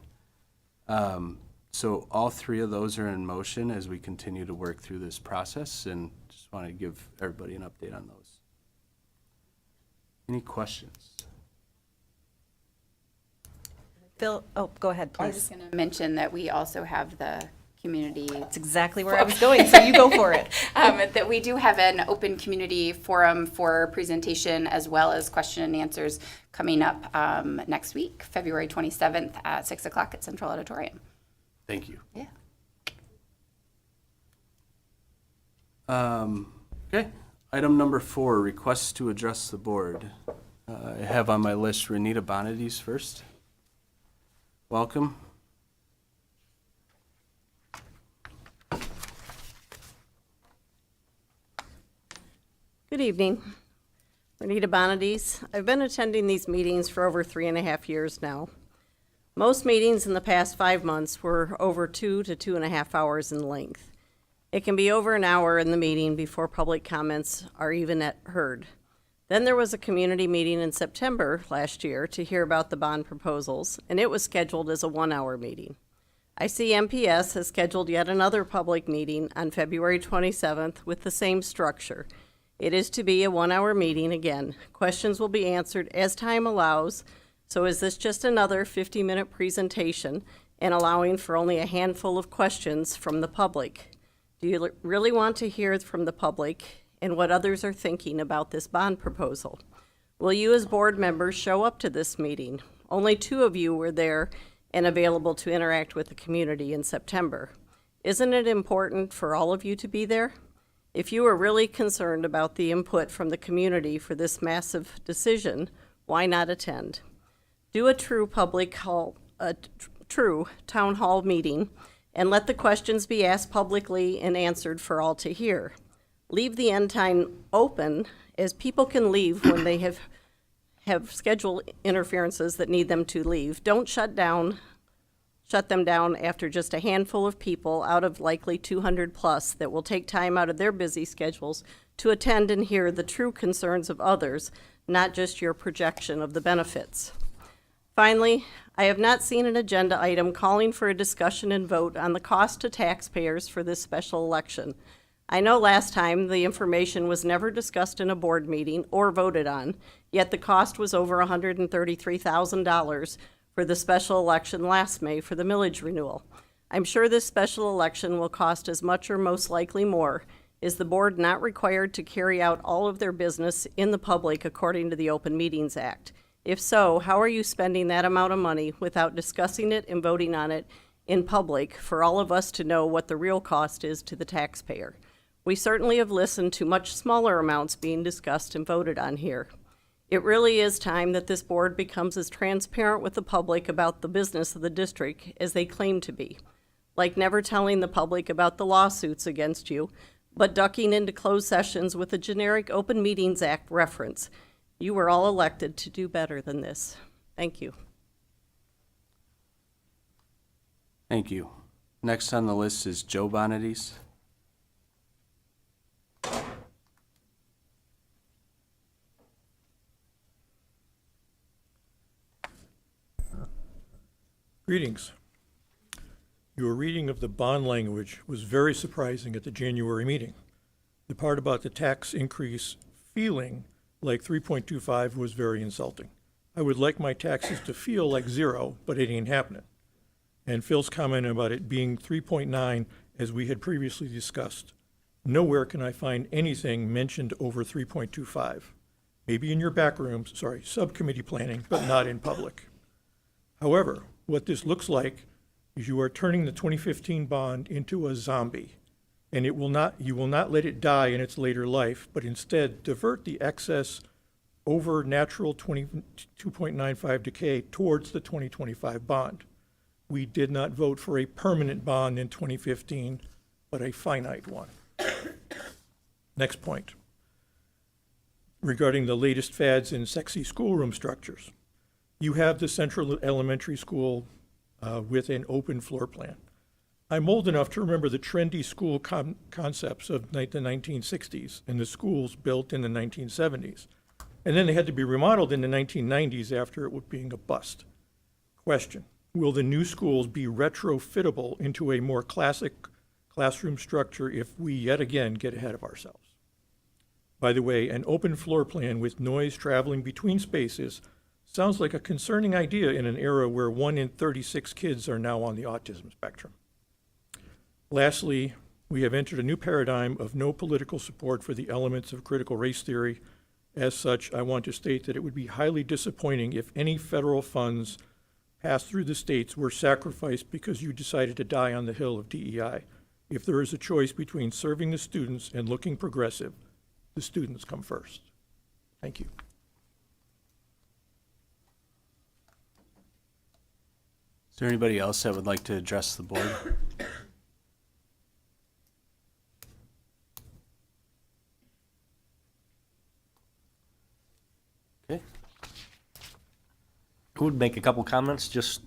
So all three of those are in motion as we continue to work through this process, and just want to give everybody an update on those. Any questions? Phil, oh, go ahead, I was please. just going to mention that we also have the community. That's exactly where I was going, so you go for it. That we do have an open community forum for presentation as well as question and answers coming up next week, February 27th at 6 o'clock at Central Auditorium. Thank you. Yeah. Okay, item number 4, requests to address the board. I have on my list Renita Bonadies first. Welcome. Good evening. Renita Bonadies. I've been attending these meetings for over 3.5 years now. Most meetings in the past 5 months were over 2 to 2.5 hours in length. It can be over an hour in the meeting before public comments are even heard. Then there was a community meeting in September last year to hear about the bond proposals, and it was scheduled as a 1-hour meeting. I see MPS has scheduled yet another public meeting on February 27th with the same structure. It is to be a 1-hour meeting again. Questions will be answered as time allows. So is this just another 50-minute presentation and allowing for only a handful of questions from the public? Do you really want to hear from the public and what others are thinking about this bond proposal? Will you as board members show up to this meeting? Only 2 of you were there and available to interact with the community in September. Isn't it important for all of you to be there? If you are really concerned about the input from the community for this massive decision, why not attend? Do a true true town hall meeting and let the questions be asked publicly and answered for all to hear. Leave the end time open, as people can leave when they have schedule interferences that need them to leave. Don't shut them down after just a handful of people out of likely 200 plus that will take time out of their busy schedules to attend and hear the true concerns of others, not just your projection of the benefits. Finally, I have not seen an agenda item calling for a discussion and vote on the cost to taxpayers for this special election. I know last time the information was never discussed in a board meeting or voted on, yet the cost was over $133,000 for the special election last May for the millage renewal. I'm sure this special election will cost as much or most likely more. Is the board not required to carry out all of their business in the public according to the Open Meetings Act? If so, how are you spending that amount of money without discussing it and voting on it in public for all of us to know what the real cost is to the taxpayer? We certainly have listened to much smaller amounts being discussed and voted on here. It really is time that this board becomes as transparent with the public about the business of the district as they claim to be. Like never telling the public about the lawsuits against you, but ducking into closed sessions with a generic Open Meetings Act reference. You were all elected to do better than this. Thank you. Thank you. Next on the list is Joe Bonadies. Greetings. Your reading of the bond language was very surprising at the January meeting. The part about the tax increase feeling like 3.25 was very insulting. I would like my taxes to feel like 0, but it ain't happening. And Phil's comment about it being 3.9, as we had previously discussed. Nowhere can I find anything mentioned over 3.25. Maybe in your back rooms, subcommittee planning, but not in public. However, what this looks like is you are turning the 2015 bond into a zombie, and you will not let it die in its later life, but instead divert the excess over natural 2.95 decay towards the 2025 bond. We did not vote for a permanent bond in 2015, but a finite one. Next point. Regarding the latest fads in sexy schoolroom structures. You have the central elementary school with an open floor plan. I'm old enough to remember the trendy school concepts of the 1960s and the schools built in the 1970s. And then they had to be remodeled in the 1990s after it was being a bust. Question, will the new schools be retrofittable into a more classic classroom structure if we yet again get ahead of ourselves? By the way, an open floor plan with noise traveling between spaces sounds like a concerning idea in an era where 1 in 36 kids are now on the autism spectrum. Lastly, we have entered a new paradigm of no political support for the elements of critical race theory. As such, I want to state that it would be highly disappointing if any federal funds passed through the states were sacrificed because you decided to die on the hill of DEI. If there is a choice between serving the students and looking progressive, the students come first. Thank you. Is there anybody else that would like to address the board? Okay. I would make a couple comments just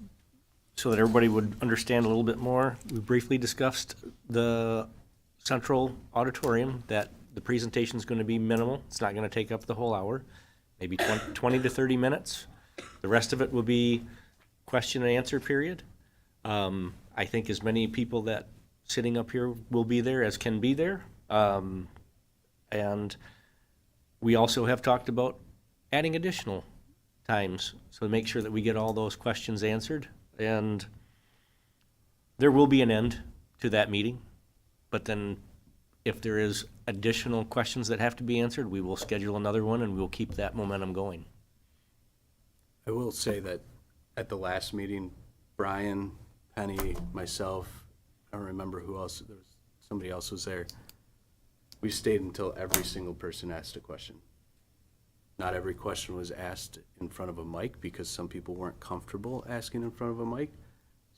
so that everybody would understand a little bit more. We briefly discussed the central auditorium, that the presentation is going to be minimal. It's not going to take up the whole hour, maybe 20 to 30 minutes. The rest of it will be question and answer period. I think as many people that sitting up here will be there as can be there. And we also have talked about adding additional times so to make sure that we get all those questions answered. And there will be an end to that meeting, but then if there is additional questions that have to be answered, we will schedule another one and we will keep that momentum going. I will say that at the last meeting, Brian, Penny, myself, I don't remember who else, there was somebody else was there. We stayed until every single person asked a question. Not every question was asked in front of a mic because some people weren't comfortable asking in front of a mic.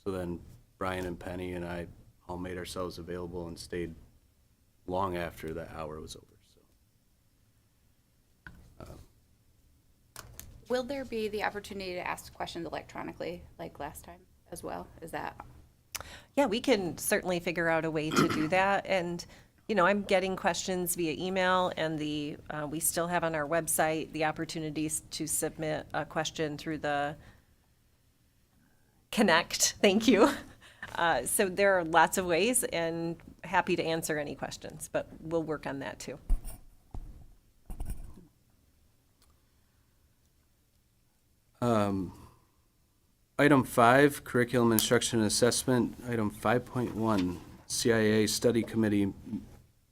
So then Brian and Penny and I all made ourselves available and stayed long after the hour was over. Will there be the opportunity to ask questions electronically like last time as well? Is that? Yeah, we can certainly figure out a way to do that. And, you know, I'm getting questions via email, and we still have on our website the opportunities to submit a question through the Connect. Thank you. So there are lots of ways, and happy to answer any questions, but we'll work on that too. Item 5, Curriculum Instruction and Assessment. Item 5.1, CIA Study Committee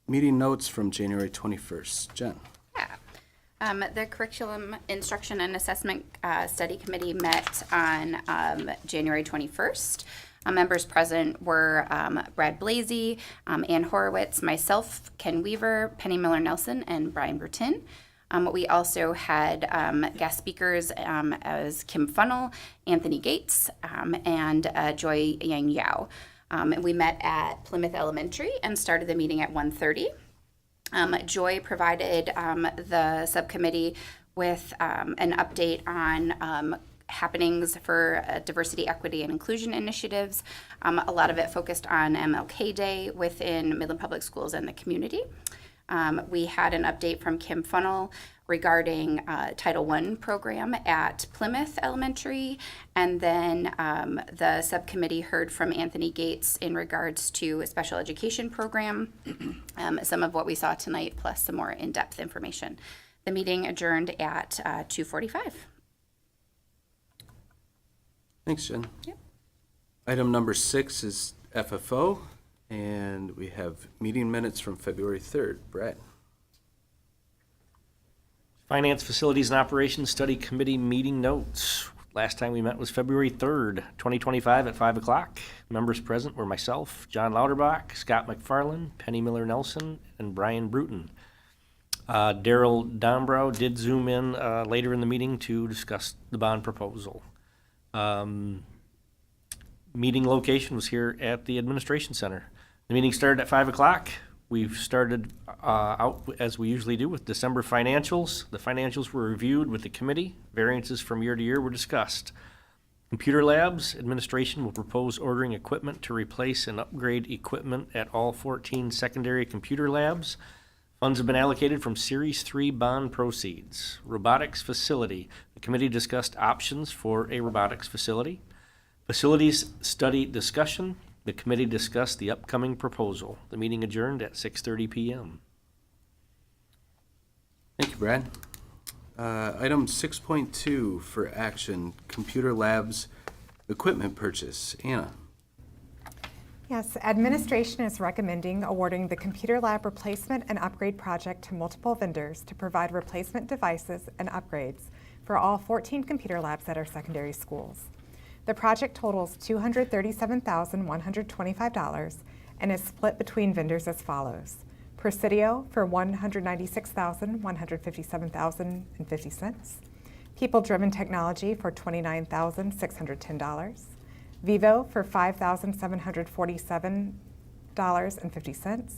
meeting notes from January 21st. Jen. Yeah. The Curriculum Instruction and Assessment Study Committee met on January 21st. Members present were Brad Blasey, Ann Horowitz, myself, Ken Weaver, Penny Miller-Nelson, and Brian Burton. We also had guest speakers as Kim Funnell, Anthony Gates, and Joy Yang Yao. We met at Plymouth Elementary and started the meeting at 1:30. Joy provided the subcommittee with an update on happenings for diversity, equity, and inclusion initiatives. A lot of it focused on MLK Day within Midland Public Schools and the community. We had an update from Kim Funnell regarding Title I program at Plymouth Elementary, and then the subcommittee heard from Anthony Gates in regards to a special education program, some of what we saw tonight, plus some more in-depth information. The meeting adjourned at 2:45. Thanks, Jen. Yep. Item number 6 is FFO, and we have meeting minutes from February 3rd. Brad. Finance, Facilities, and Operations Study Committee meeting notes. Last time we met was February 3rd, 2025 at 5 o'clock. Members present were myself, John Lauterbach, Scott McFarland, Penny Miller-Nelson, and Brian Bruton. Daryl Dombrow did zoom in later in the meeting to discuss the bond proposal. Meeting location was here at the Administration Center. The meeting started at 5 o'clock. We've started out, as we usually do, with December financials. The financials were reviewed with the committee. Variances from year to year were discussed. Computer Labs Administration will propose ordering equipment to replace and upgrade equipment at all 14 secondary computer labs. Funds have been allocated from Series 3 bond proceeds. Robotics Facility. The committee discussed options for a robotics facility. Facilities Study Discussion. The committee discussed the upcoming proposal. The meeting adjourned at 6:30 p.m. Thank you, Brad. Item 6.2 for action, Computer Labs equipment purchase. Anna. Yes, administration is recommending awarding the computer lab replacement and upgrade project to multiple vendors to provide replacement devices and upgrades for all 14 computer labs at our secondary schools. The project totals $237,125 and is split between vendors as follows. Presidio for $196,157.50. People Driven Technology for $29,610. Vivo for $5,747.50,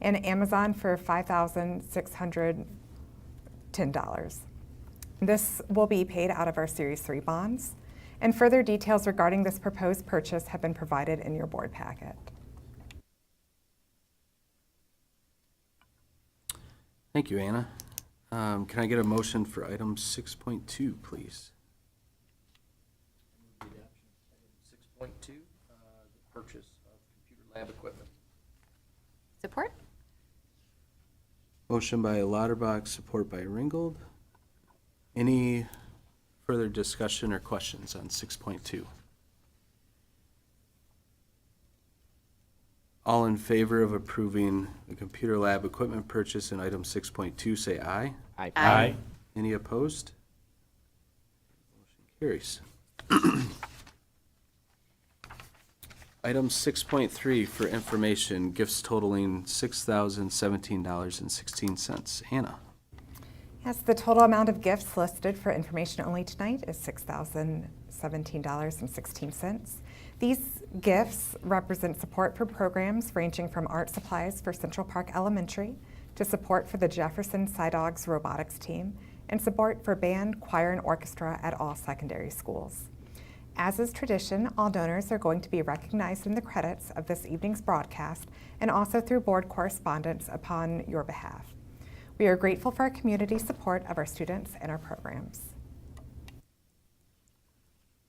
and Amazon for $5,610. This will be paid out of our Series 3 bonds, and further details regarding this proposed purchase have been provided in your board packet. Thank you, Anna. Can I get a motion for item 6.2, please? 6.2, the purchase of computer lab equipment. Support? Motion by Lauterbach, support by Ringgold. Any further discussion or questions on 6.2? All in favor of approving the computer lab equipment purchase in item 6.2, say aye. Aye. Aye. Any opposed? Motion carries. Item 6.3 for information, gifts totaling $6,017.16. Hannah. Yes, the total amount of gifts listed for information only tonight is $6,017.16. These gifts represent support for programs ranging from art supplies for Central Park Elementary to support for the Jefferson Cy Dogs robotics team and support for band, choir, and orchestra at all secondary schools. As is tradition, all donors are going to be recognized in the credits of this evening's broadcast and also through board correspondence upon your behalf. We are grateful for our community support of our students and our programs.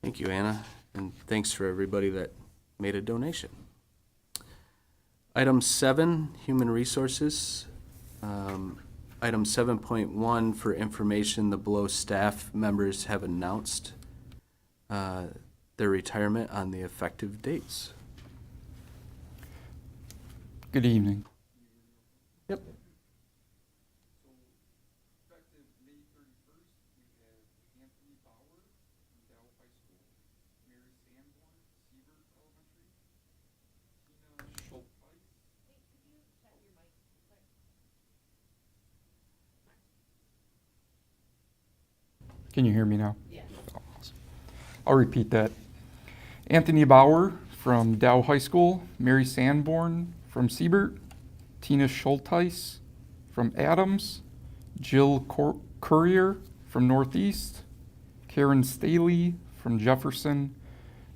Thank you, Anna, and thanks for everybody that made a donation. Item 7, Human Resources. Item 7.1 for information, the below staff members have announced their retirement on the effective dates. Good evening. Yep. Can you hear me now? Yes. I'll repeat that. Anthony Bauer from Dow High School, Mary Sanborn from Siebert, Tina Schulteis from Adams, Jill Courier from Northeast, Karen Staley from Jefferson,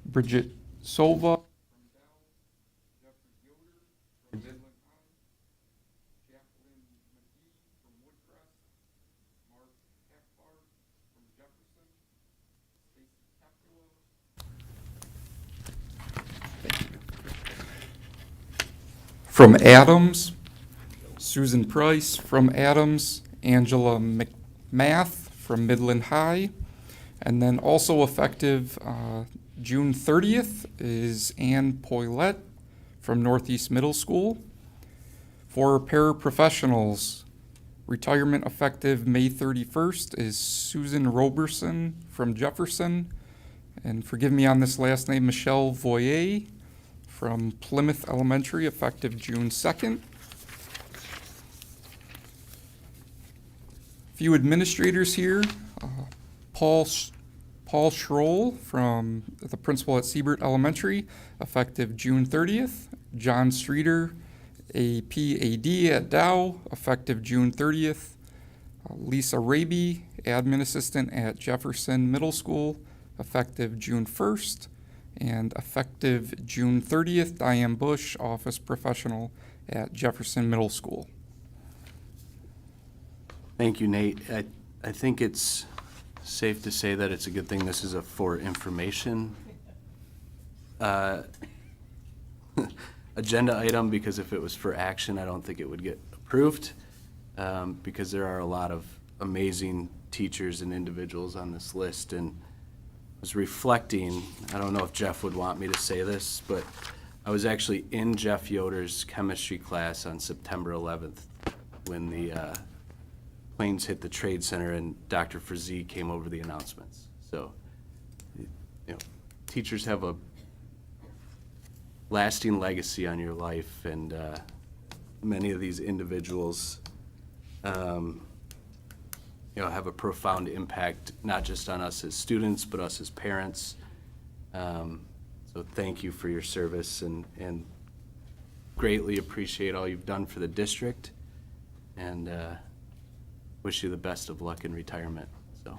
Bridget Sova from Dow, Jeffrey Yoder from Midland High, Jacqueline McGee from Woodcrest, Mark Hepler from Jefferson, Stacy Capula. From Adams, Susan Price from Adams, Angela McMath from Midland High, and then also effective June 30th is Ann Poilette from Northeast Middle School. For paraprofessionals, retirement effective May 31st is Susan Roberson from Jefferson, and forgive me on this last name, Michelle Voyer from Plymouth Elementary, effective June 2nd. Few administrators here. Paul Schroll, from the principal at Siebert Elementary, effective June 30th. John Streeter, AP/AD at Dow, effective June 30th. Lisa Raby, admin assistant at Jefferson Middle School, effective June 1st, and effective June 30th, Diane Bush, office professional at Jefferson Middle School. Thank you, Nate. I think it's safe to say that it's a good thing this is a for information agenda item, because if it was for action, I don't think it would get approved, because there are a lot of amazing teachers and individuals on this list. And I was reflecting, I don't know if Jeff would want me to say this, but I was actually in Jeff Yoder's chemistry class on September 11th when the planes hit the Trade Center and Dr. Frazee came over the announcements. So, you know, teachers have a lasting legacy on your life, and many of these individuals, you know, have a profound impact, not just on us as students, but us as parents. So thank you for your service, and greatly appreciate all you've done for the district, and wish you the best of luck in retirement. So,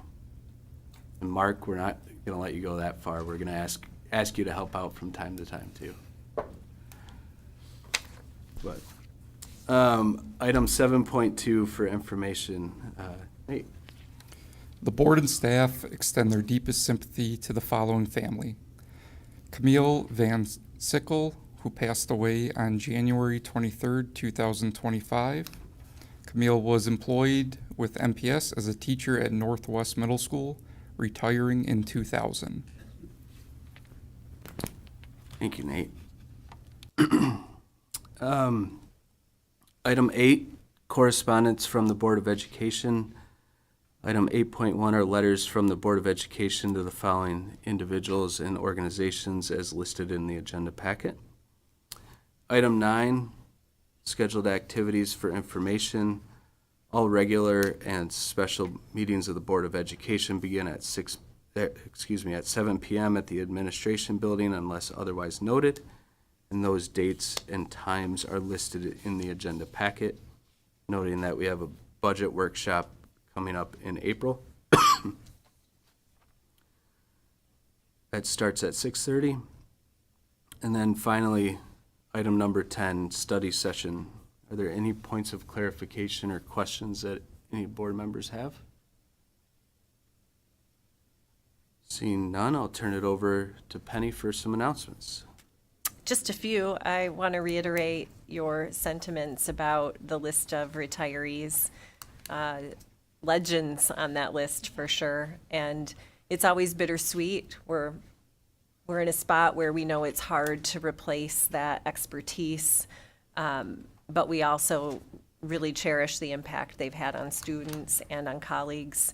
and Mark, we're not gonna let you go that far. We're gonna ask you to help out from time to time too. But item 7.2 for information. Nate. The board and staff extend their deepest sympathy to the following family. Camille Van Sickle, who passed away on January 23rd, 2025. Camille was employed with MPS as a teacher at Northwest Middle School, retiring in 2000. Thank you, Nate. Item 8, correspondence from the Board of Education. Item 8.1 are letters from the Board of Education to the following individuals and organizations as listed in the agenda packet. Item 9, scheduled activities for information. All regular and special meetings of the Board of Education begin at 7 p.m. at the Administration Building unless otherwise noted, and those dates and times are listed in the agenda packet, noting that we have a budget workshop coming up in April. That starts at 6:30. And then finally, item number 10, study session. Are there any points of clarification or questions that any board members have? Seeing none, I'll turn it over to Penny for some announcements. Just a few. I want to reiterate your sentiments about the list of retirees. Legends on that list for sure. And it's always bittersweet. We're in a spot where we know it's hard to replace that expertise, but we also really cherish the impact they've had on students and on colleagues.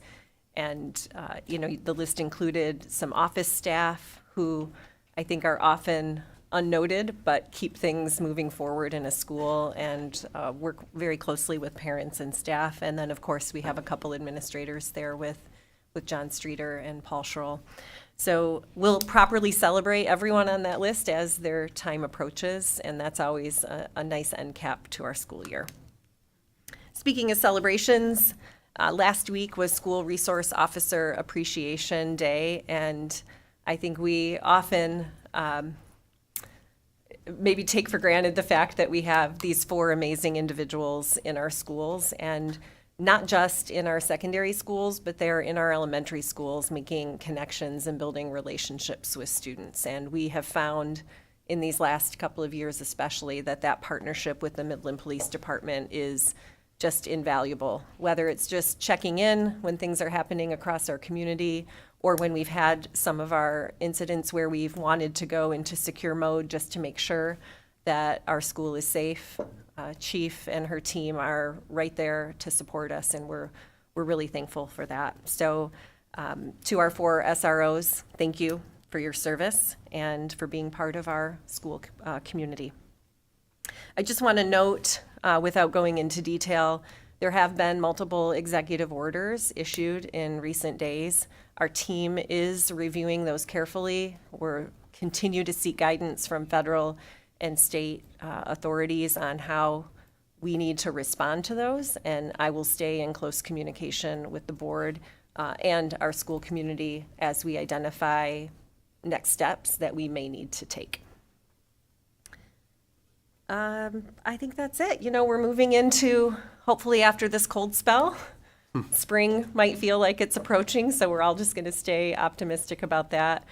And, you know, the list included some office staff who I think are often unnoted, but keep things moving forward in a school and work very closely with parents and staff. And then, of course, we have a couple administrators there with John Streeter and Paul Schroll. So we'll properly celebrate everyone on that list as their time approaches, and that's always a nice end cap to our school year. Speaking of celebrations, last week was School Resource Officer Appreciation Day, and I think we often maybe take for granted the fact that we have these 4 amazing individuals in our schools, and not just in our secondary schools, but they're in our elementary schools making connections and building relationships with students. And we have found in these last couple of years especially that partnership with the Midland Police Department is just invaluable, whether it's just checking in when things are happening across our community, or when we've had some of our incidents where we've wanted to go into secure mode just to make sure that our school is safe. Chief and her team are right there to support us, and we're really thankful for that. So to our 4 SROs, thank you for your service and for being part of our school community. I just want to note, without going into detail, there have been multiple executive orders issued in recent days. Our team is reviewing those carefully. We're continue to seek guidance from federal and state authorities on how we need to respond to those, and I will stay in close communication with the board and our school community as we identify next steps that we may need to take. I think that's it. You know, we're moving into, hopefully after this cold spell, spring might feel like it's approaching, so we're all just going to stay optimistic about that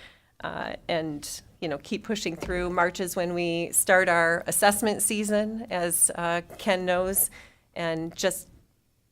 and, you know, keep pushing through. March is when we start our assessment season, as Ken knows, and just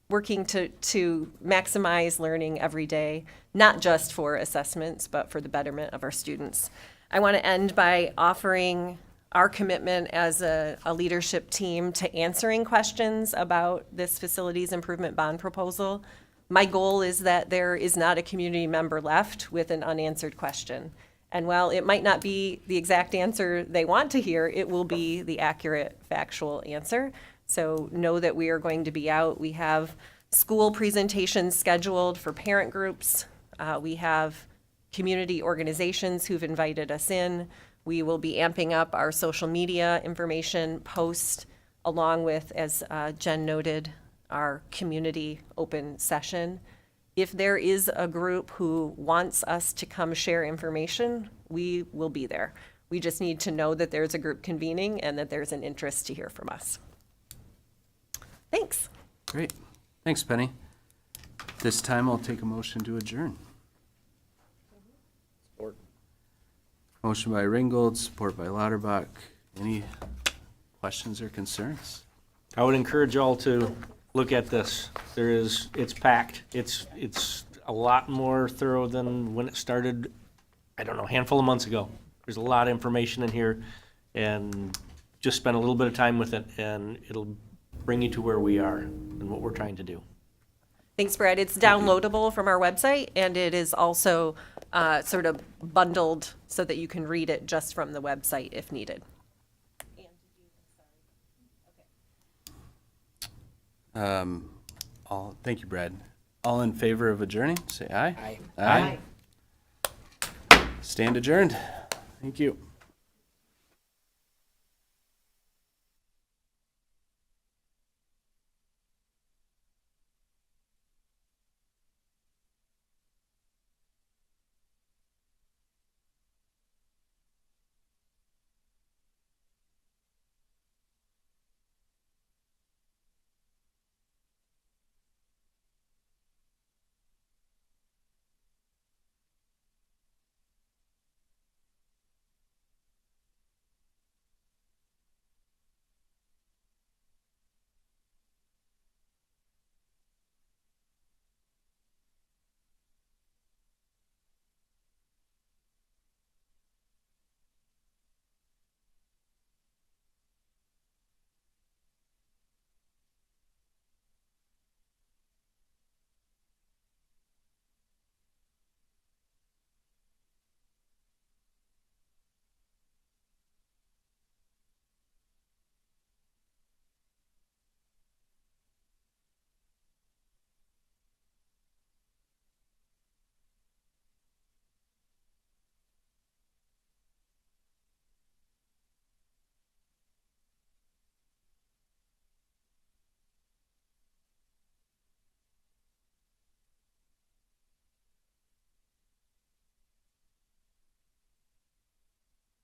working to maximize learning every day, not just for assessments, but for the betterment of our students. I want to end by offering our commitment as a leadership team to answering questions about this facilities improvement bond proposal. My goal is that there is not a community member left with an unanswered question. And while it might not be the exact answer they want to hear, it will be the accurate, factual answer. So know that we are going to be out. We have school presentations scheduled for parent groups. We have community organizations who've invited us in. We will be amping up our social media information post, along with, as Jen noted, our community open session. If there is a group who wants us to come share information, we will be there. We just need to know that there's a group convening and that there's an interest to hear from us. Thanks. Great. Thanks, Penny. This time I'll take a motion to adjourn. Support. Motion by Ringgold, support by Lauterbach. Any questions or concerns? I would encourage y'all to look at this. It's packed. It's a lot more thorough than when it started, I don't know, a handful of months ago. There's a lot of information in here, and just spend a little bit of time with it, and it'll bring you to where we are and what we're trying to do. Thanks, Brad. It's downloadable from our website, and it is also sort of bundled so that you can read it just from the website if needed. Thank you, Brad. All in favor of adjourning, say aye. Aye. Stand adjourned. Thank you.